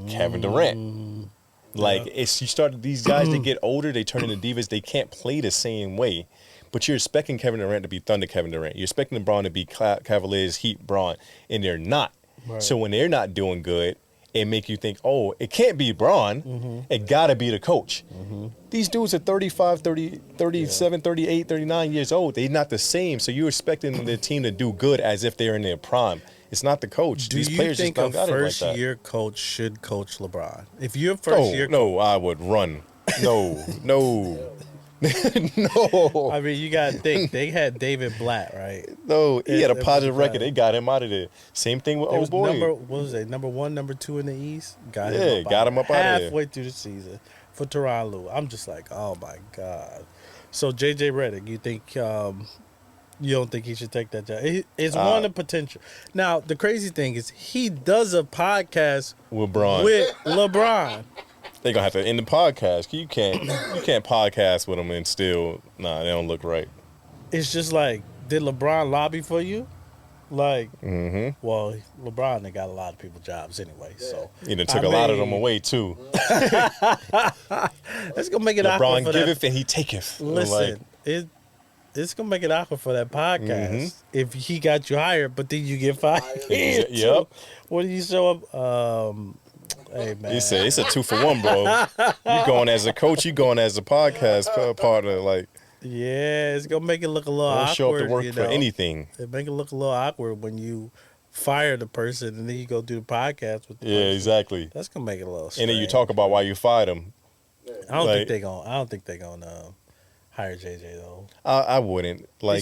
Kevin Durant. It's you start these guys. They get older. They turn into divas. They can't play the same way. But you're expecting Kevin Durant to be Thunder Kevin Durant. You're expecting LeBron to be Cavaliers Heat Bron, and they're not. Right. So when they're not doing good, it make you think, oh, it can't be Bron. It got to be the coach. These dudes are 35, 30, 37, 38, 39 years old. They're not the same. So you're expecting the team to do good as if they're in their prime. It's not the coach. Do These you players think just a don't got it like that. first-year coach should coach LeBron? If you're first-year, No, I would run. No. No. I mean, you got to think they had David Blatt, right? No, he had a It positive was record. They got him out of there. Same thing with It old was boy. what was it? Number 1, number 2 in the East. Got him up out of there. halfway through the season for Tyronn Lue. I'm just like, oh my god. So JJ Redick, you think you don't think he should take that job? It's one of potential. Now the crazy thing is he does a podcast with Bron. with LeBron. They're gonna have to end the podcast. You can't podcast with them and still they don't look right. It's just did LeBron lobby for you? Well, LeBron they got a lot of people jobs anyway, so He done took a lot of them away too. It's gonna make it awkward LeBron for giveth that. and he taketh. Listen, it's gonna make it awkward for that podcast if he got you hired, but then you get fired. Yep. What did you show up? Hey man, He said it's a 2-for-1, bro. You going as a coach, you going as a podcast partner. Like, yeah, it's gonna make it look a little don't awkward. show up to work you for know? anything. It make it look a little awkward when you fire the person and then you go do the podcast with the Yeah, person. exactly. That's gonna make it a little strange. And then you talk about why you fired him. I don't like- think they're gonna hire JJ though. I wouldn't. Like,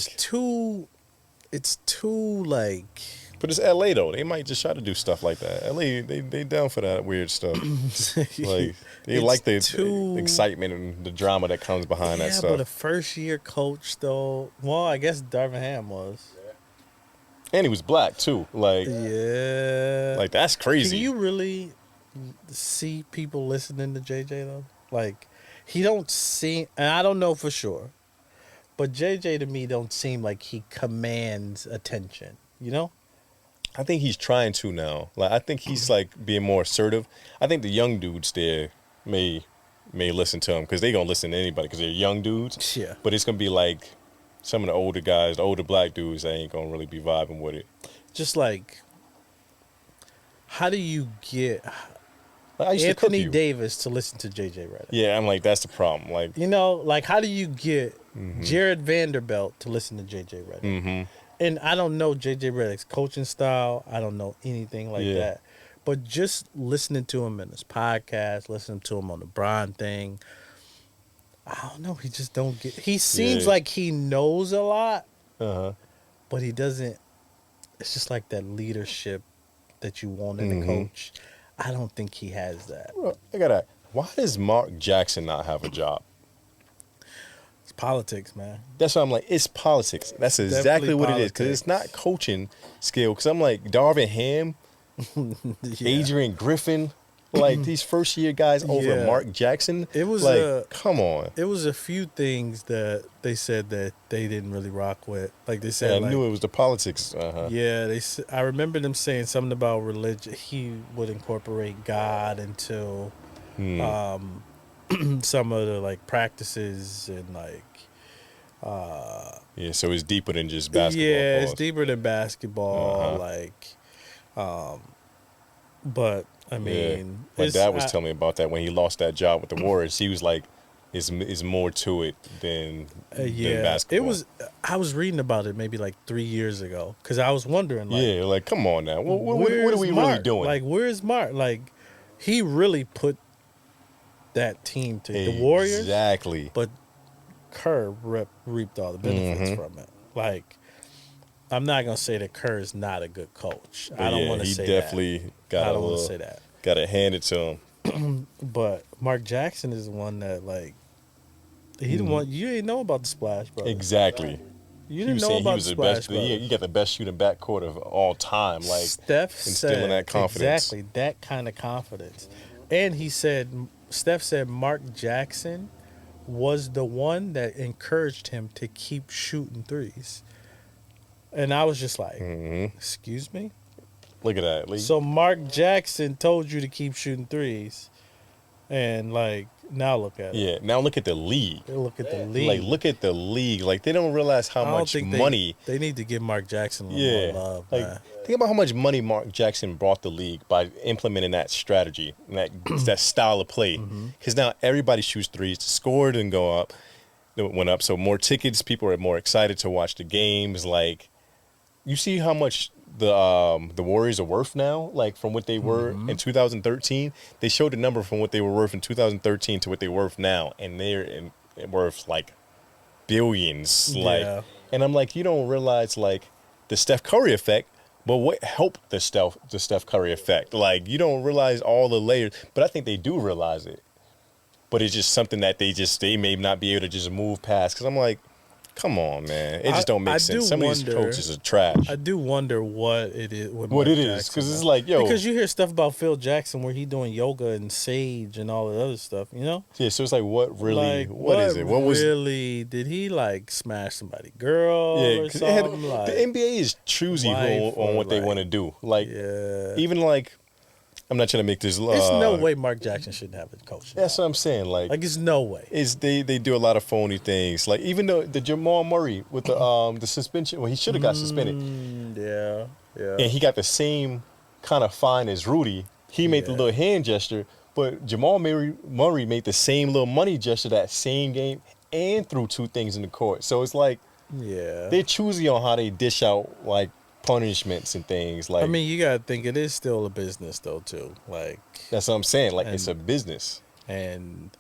It's too like. but it's LA though. They might just try to do stuff like that. LA, they down for that weird stuff. Like, they It's like the too- excitement and the drama that comes behind that Yeah, stuff. but a first year coach though. Well, I guess Darvin Ham was. And he was black too. Like, Yeah. like that's crazy. Can you really see people listening to JJ though? Like, he don't seem, and I don't know for sure, but JJ to me don't seem like he commands attention. You know? I think he's trying to now. Like, I think he's like being more assertive. I think the young dudes there may listen to him because they gonna listen to anybody because they're young dudes. Yeah. But it's gonna be like some of the older guys, the older black dudes, they ain't gonna really be vibing with it. Just like, how do you get Like, I used to cook Anthony you. Davis to listen to JJ Redick? Yeah, I'm like, that's the problem. Like, You know, like how do you get Mm-hmm. Jared Vanderbilt to listen to JJ Redick? And I don't know JJ Redick's coaching style. I don't know anything like Yeah. that. But just listening to him in his podcast, listening to him on the Bron thing, I don't know. He just don't get. He seems Yeah. like he knows a lot, uh-huh. but he doesn't. It's just like that leadership that you want in Mm-hmm. a coach. I don't think he has that. Bro, I gotta. Why does Mark Jackson not have a job? It's politics, man. That's why I'm like, it's politics. That's exactly Definitely what it is. Because it's not coaching skill. Because I'm like, Darvin Ham, Yeah. Adrian Griffin, like these first year guys over Yeah. Mark Jackson. It was like, come on. It was a few things that they said that they didn't really rock with. Like they Yeah, said, I like, knew it was the politics. Uh-huh. yeah, I remember them saying something about religion. He would incorporate God into some of the like practices and like. Yeah, so it's deeper than just basketball. Yeah, it's pause. deeper than basketball. Uh-huh. Like, but I mean, My it's- dad was telling me about that when he lost that job with the Warriors. He was like, "It's more to it than basketball." it was. I was reading about it maybe like 3 years ago because I was wondering, like, Yeah, like come on now, what are where's we Mark? really doing? Like, where's Mark? Like, he really put that team to the Warriors, exactly. but Kerr reaped all the benefits Mm-hmm. from it. Like, I'm not gonna say that Kerr is not a good coach. I don't yeah, want to he say definitely that. got I a don't want to little, say that. got to hand it to him. But Mark Jackson is the one that like he the one you didn't know about the splash, bro. Exactly. You He didn't was know saying he about was the the splash, best. bro. He got the best shooting backcourt of all time. Like Steph instilling said that confidence. exactly that kind of confidence, and he said Steph said Mark Jackson was the one that encouraged him to keep shooting threes, and I was just like, "Excuse me." look at that. Like, So Mark Jackson told you to keep shooting threes, and like now look at it. yeah. Now look at the league. Look at the league. Like look at the league. Like they don't realize how I don't much think money. they need to give Mark Jackson a little Yeah, more love, like man. think about how much money Mark Jackson brought the league by implementing that strategy and that style of play. Because now everybody shoots threes. The score didn't go up, it went up. So more tickets, people are more excited to watch the games. Like you see how much the Warriors are worth now. Like from what they were in 2013, they showed the number from what they were worth in 2013 to what they're worth now, and they're worth like billions. Like, Yeah. and I'm like, you don't realize like the Steph Curry effect, but what helped the Steph Curry effect? Like, you don't realize all the layers, but I think they do realize it. But it's just something that they may not be able to just move past. Because I'm like, come on, man, it just don't make I sense. do Some of these wonder- coaches are trash. I do wonder what it is. With What Mark it is, Jackson, because it's though. like, yo, because you hear stuff about Phil Jackson where he doing yoga and sage and all the other stuff. You know, yeah. So it's like, what really? like what is it? What was? really? Did he like smash somebody girl Yeah, or 'cause something? Like, the NBA is choosy wife on or what they like- want to do. Like, yeah, even like, I'm not trying to make this. there's no way Mark Jackson shouldn't have a coach. That's what I'm saying. Like Like, it's no way. is they do a lot of phony things. Like even though the Jamal Murray with the suspension, well, he should have got suspended, Yeah, yeah. and he got the same kind of fine as Rudy. He made the little hand gesture, but Jamal Murray made the same little money gesture that same game and threw 2 things in the court. So it's like they're choosy on how they dish out like punishments and things. Like, I mean, you gotta think it is still a business though too. Like, that's what I'm saying. Like, it's a business. And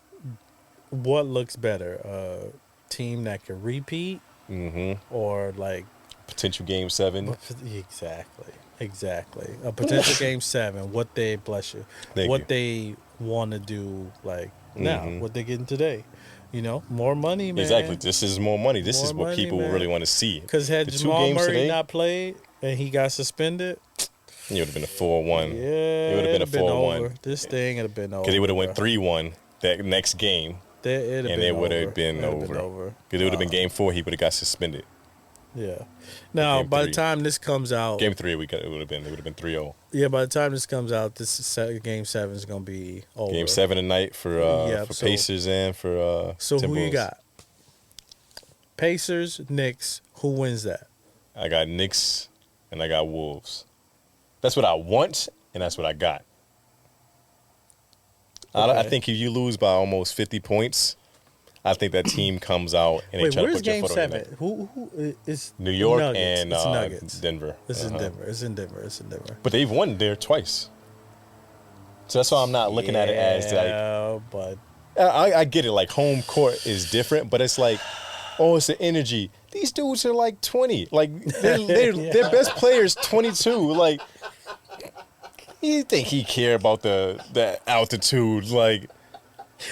what looks better, a team that can repeat, or like potential Game 7? Exactly. A potential Game 7. What they they want to do like now, what they're getting today. You know, more money, man. Exactly. This is more money. This is what people really want to see. Because had Jamal Murray not played and he got suspended, it would have been a 4-1. Yeah, it would have been a 4-1. This thing would have been over. Because they would have went 3-1 that next game, and it would have been over. Because it would have been Game 4. He would have got suspended. Yeah. Now, by the time this comes out, Game 3, it would have been 3-0. Yeah, by the time this comes out, Game 7 is gonna be over. Game 7 tonight for Pacers and for So Timberwolves. Who you got? Pacers, Knicks. Who wins that? I got Knicks and I got Wolves. That's what I want, and that's what I got. Okay. I think if you lose by almost 50 points, I think that team comes out and they try to put your foot on your neck. Who is New York Nuggets. and Nuggets. Denver. It's in Denver. It's in Denver. But they've won there twice. So that's why I'm not looking at it as like. But I get it. Like, home court is different, but it's like, oh, it's the energy. These dudes are like 20. Like, their best player's 22. Like, you think he care about the altitude? Like,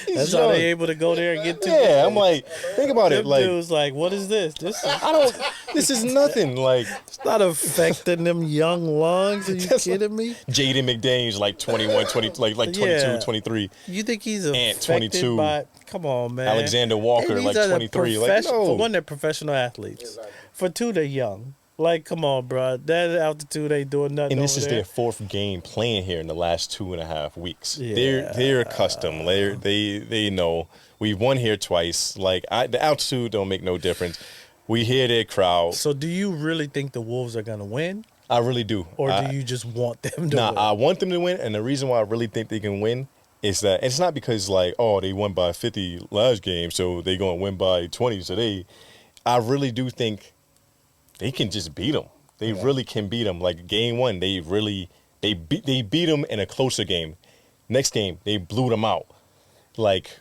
that's how they able to go there and get to. Yeah, I'm like, think about it. Like, dudes, like, what is this? This is nothing. Like, it's not affecting them young lungs. Are you kidding me? Jaden McDaniels like 21, 20, like 22, 23. You think he's affected 22 by? Come on, man. Alexander Walker like 23. Like, no. For one, they're professional athletes. Exactly. For two, they're young. Like, come on, bro. That altitude ain't doing nothing. And this is their 4th game playing here in the last 2.5 weeks. Yeah. They're accustomed. They know. We've won here twice. Like, the altitude don't make no difference. We hear their crowd. So, do you really think the Wolves are gonna win? I really do. Or do you just want them to win? I want them to win, and the reason why I really think they can win is that it's not because like, oh, they won by 50 last game, so they're gonna win by 20 today. I really do think they can just beat them. They really can beat them. Like, Game 1, they beat them in a closer game. Next game, they blew them out. Like,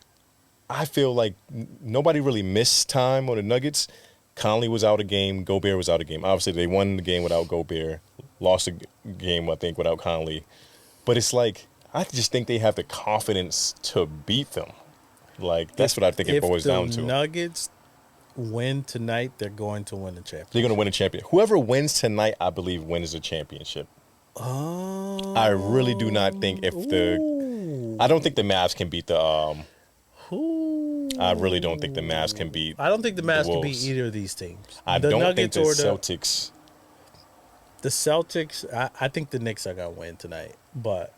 I feel like nobody really missed time on the Nuggets. Conley was out a game. Gobert was out a game. Obviously, they won the game without Gobert. Lost a game, I think, without Conley. But it's like, I just think they have the confidence to beat them. Like, that's what I think it boils down to. If the Nuggets win tonight, they're going to win the championship. They're going to win a championship. Whoever wins tonight, I believe, wins the championship. Oh. I really do not think I don't think the Mavs can beat the I really don't think the Mavs can beat. I don't think the Mavs can beat either of these teams. I don't think the Celtics. The Celtics, I think the Knicks are going to win tonight. But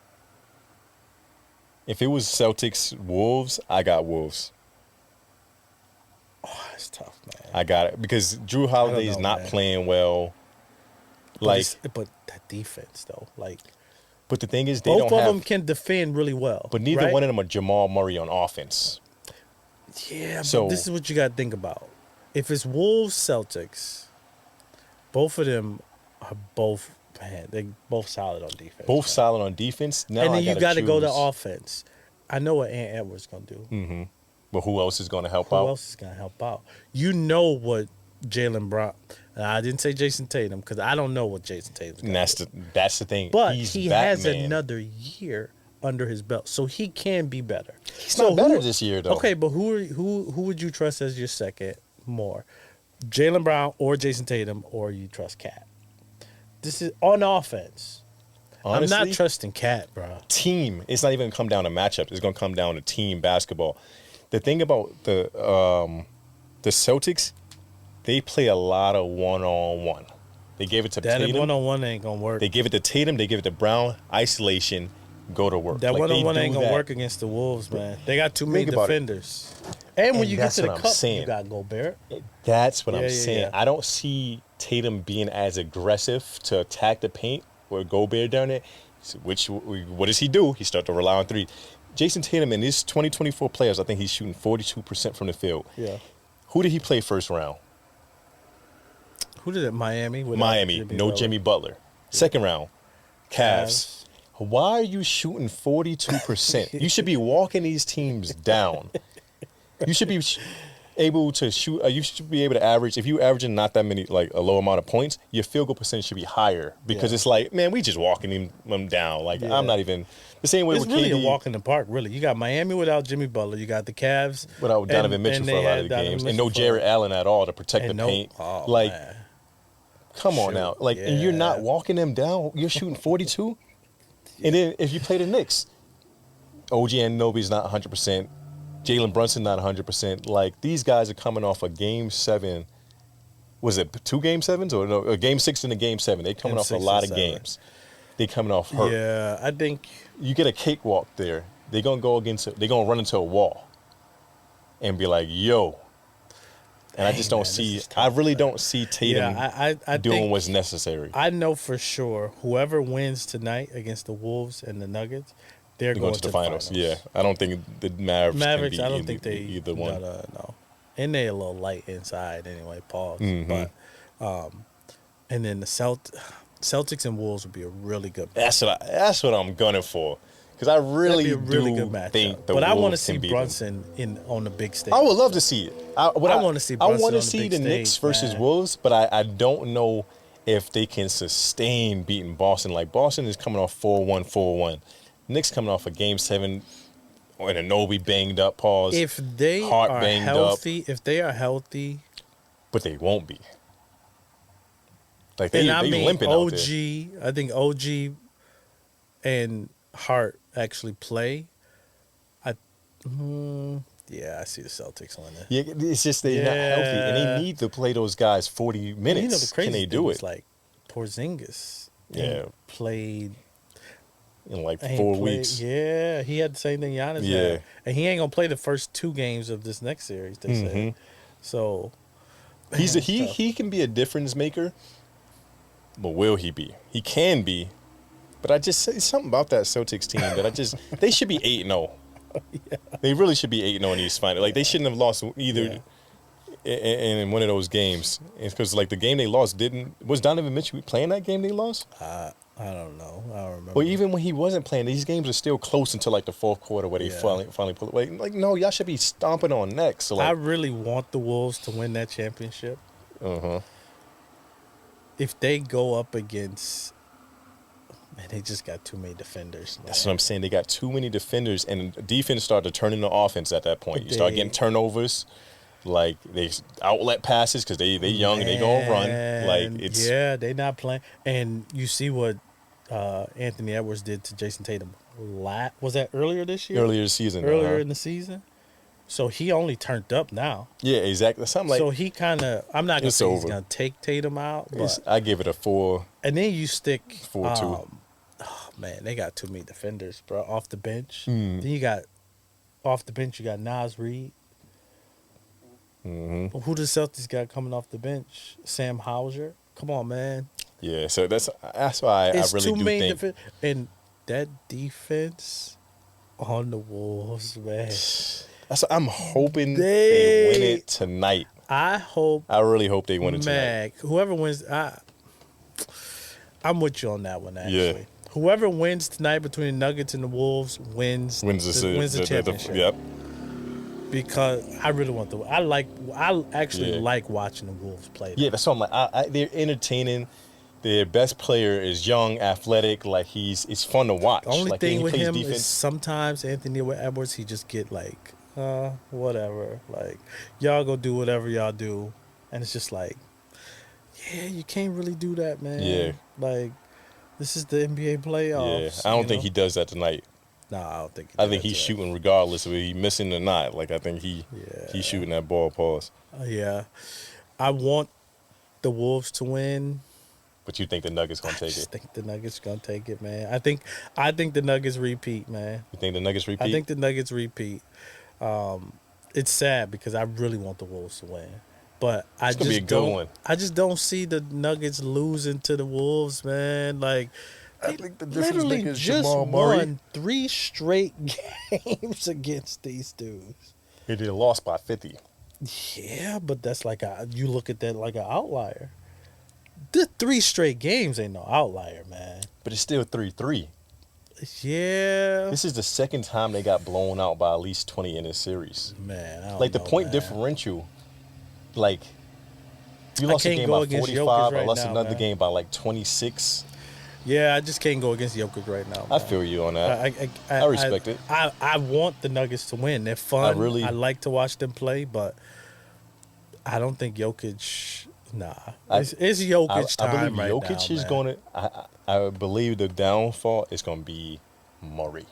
if it was Celtics Wolves, I got Wolves. Oh, it's tough, man. I got it because Drew Holiday is not playing well. But that defense though, like. But the thing is, both of them can defend really well. But neither one of them are Jamal Murray on offense. Yeah, so, but this is what you got to think about. If it's Wolves Celtics, both of them are they both solid on defense. Both solid on defense. Now and then you got to go to offense. I know what Ant Edwards going to do. Mm-hmm. But who else is going to help out? Who else is going to help out? You know what Jaylen Brown. I didn't say Jason Tatum because I don't know what Jason Tatum's going to do. That's the thing. But he has another year under his belt, so he can be better. He's not better this year, though. Okay, but who would you trust as your second more? Jaylen Brown or Jason Tatum, or you trust Cat? This is on offense. Honestly, I'm not trusting Cat, bro. Team. It's not even going to come down to matchups. It's going to come down to team basketball. The thing about the Celtics, they play a lot of one-on-one. They gave it to Tatum. That one-on-one ain't going to work. They give it to Tatum. They give it to Brown. Isolation. Go to work. That one-on-one ain't going to work against the Wolves, man. They got too many defenders. And when you get to the cup, you got Gobert. That's what I'm saying. Yeah. I don't see Tatum being as aggressive to attack the paint with Gobert down there. So what does he do? He starts to rely on three. Jason Tatum in his 2024 playoffs, I think he's shooting 42% from the field. Yeah. Who did he play first round? Who did it? Miami. Miami. Jimmy Butler. Second round, Cavs. Why are you shooting 42%? You should be walking these teams down. You should be able to shoot. You should be able to average. If you're averaging not that many, like a low amount of points, your field goal percentage should be higher because it's like, man, we just walking them down. Like I'm not even the same way. It's with really KD, a walk in the park. Really, you got Miami without Jimmy Butler. You got the Cavs without Donovan Mitchell for a lot of the games, and no Jarrett Allen at all to protect the paint. Man. Come on now, and you're not walking them down. You're shooting 42, and then if you play the Knicks, OG Anunoby's not 100%. Jalen Brunson not 100%. Like these guys are coming off a game 7. Was it 2 game 7s or no? A game 6 and a game 7. They coming off a lot of games. They coming off hurt. Yeah, I think you get a cakewalk there. They're gonna run into a wall, and be like, yo. And I just don't see. I really don't see Tatum doing what's necessary. I know for sure whoever wins tonight against the Wolves and the Nuggets, they're going to the finals. Yeah, I don't think the Mavericks I don't think they either one. No, and they're a little light inside anyway. Pause. Mm-hmm. But and then the Celtics and Wolves would be a really good match. That's what I'm gunning for. Because I really do think the Wolves I want to see can beat Brunson on the big stage. I would love to see it. I want to see Brunson I want to see the Knicks versus Wolves, but I don't know if they can sustain beating Boston. Like Boston is coming off 4-1. Knicks coming off a game 7 and Anunoby banged up. Pause. If they are healthy, but they won't be. Like they limping OG, out there. I think OG and Hart actually play. I see the Celtics on there. Yeah, it's just they're not healthy, and they need to play those guys 40 minutes. You know, the crazy Can they do it? Like Porzingis, played in like 4 played, weeks. Yeah, he had the same thing Giannis had, and he ain't gonna play the first 2 games of this next series. They said so. He can be a difference maker, but will he be? He can be. But I just say something about that Celtics team that they should be 8-0. Yeah. They really should be 8-0 in these finals. Like they shouldn't have lost either in one of those games. Because like the game they lost was Donovan Mitchell playing that game they lost? I don't know. I don't remember. Well, even when he wasn't playing, these games are still close until like the fourth quarter where they finally pull away. Like no, y'all should be stomping on next. So, like, I really want the Wolves to win that championship. If they go up against. Man, they just got too many defenders. That's what I'm saying. They got too many defenders, and defense started to turn into offense at that point. You start getting turnovers, like they outlet passes because they young and they gonna run. Like it's they not playing. And you see what Anthony Edwards did to Jason Tatum. Was that earlier this year? Earlier this season. Earlier in the season. So he only turned up now. Yeah, exactly. Something like. So he kind of. I'm not gonna say he's gonna take Tatum out, but I give it a 4. And then you stick 4-2. Oh man, they got too many defenders, bro. Off the bench. Then you got off the bench. You got Nas Reed. Who the Celtics got coming off the bench? Sam Hauser. Come on, man. Yeah, so that's why I really do think. And that defense on the Wolves, man. I'm hoping they win it tonight. I really hope they win it tonight. Whoever wins, I'm with you on that one. Actually, yeah. Whoever wins tonight between the Nuggets and the Wolves wins the championship. Yep. Because I really want I actually like watching the Wolves play. Yeah, that's what I'm like. They're entertaining. Their best player is young, athletic. Like it's fun to watch. The only thing with him defense. Is sometimes Anthony Edwards, he just get like, whatever. Like y'all go do whatever y'all do, and it's just like, yeah, you can't really do that, man. Yeah. Like this is the NBA playoffs. Yeah, I don't think he does that tonight. No, I don't think. I think he's shooting regardless of if he's missing or not. Like I think he's shooting that ball. Pause. Yeah, I want the Wolves to win. But you think the Nuggets gonna take it? I think the Nuggets gonna take it, man. I think the Nuggets repeat, man. You think the Nuggets repeat? I think the Nuggets repeat. It's sad because I really want the Wolves to win, but it's gonna be a good one. I just don't see the Nuggets losing to the Wolves, man. Like, I think the difference literally maker is just Jamal Murray. won 3 straight games against these dudes. He did lost by 50. Yeah, but that's like you look at that like an outlier. The 3 straight games ain't no outlier, man. But it's still 3-3. Yeah. This is the second time they got blown out by at least 20 in this series. Man, I don't like the know, point man. differential, like you lost a can't game go by against 45, Jokic or right lost now, another man. game by like 26. Yeah, I just can't go against Jokic right now. I man. feel you on that. I respect it. I want the Nuggets to win. They're fun. I like to watch them play, but I don't think Jokic. Nah, it's Jokic time I believe right Jokic now, is man. going to. I believe the downfall is going to be Murray.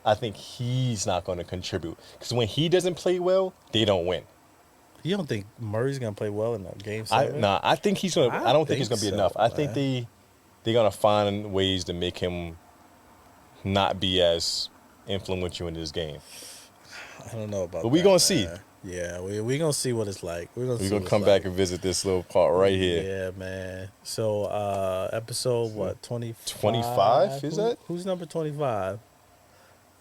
I think he's not going to contribute because when he doesn't play well, they don't win. You don't think Murray's gonna play well in the game 7? I think he's going to. I don't think it's going to be so, enough. I man. think they're going to find ways to make him not be as influential in this game. I don't know about that. But we're going to see. Yeah, we're going to see what it's like. We're going to come back and visit this little part right here. Yeah, man. So, episode, what, 25? 25, is that? Who's number 25?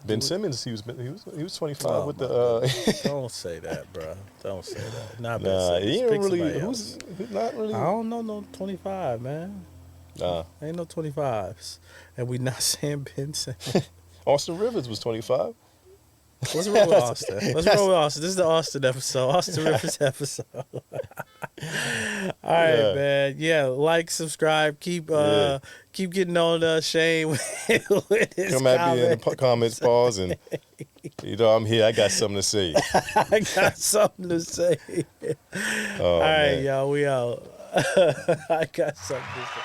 Ben Simmons, he was 25 with the. Don't say that, bro. Don't say that. Not Ben Nah, Simmons. he ain't Pick really. somebody Who's else. not really? I don't know no 25, man. Nah, Ain't no 25s. And we not saying Ben Simmons. Austin Rivers was 25. Let's roll with Austin. Let's roll with Austin. This is the Austin episode. Austin Rivers episode. All right, man. Yeah, like, subscribe. Keep getting on Shane with his Come at me in the comments, pause, and I'm here. I got something to say. I got something to say. Oh, All right, man. y'all. We out. I got something to say.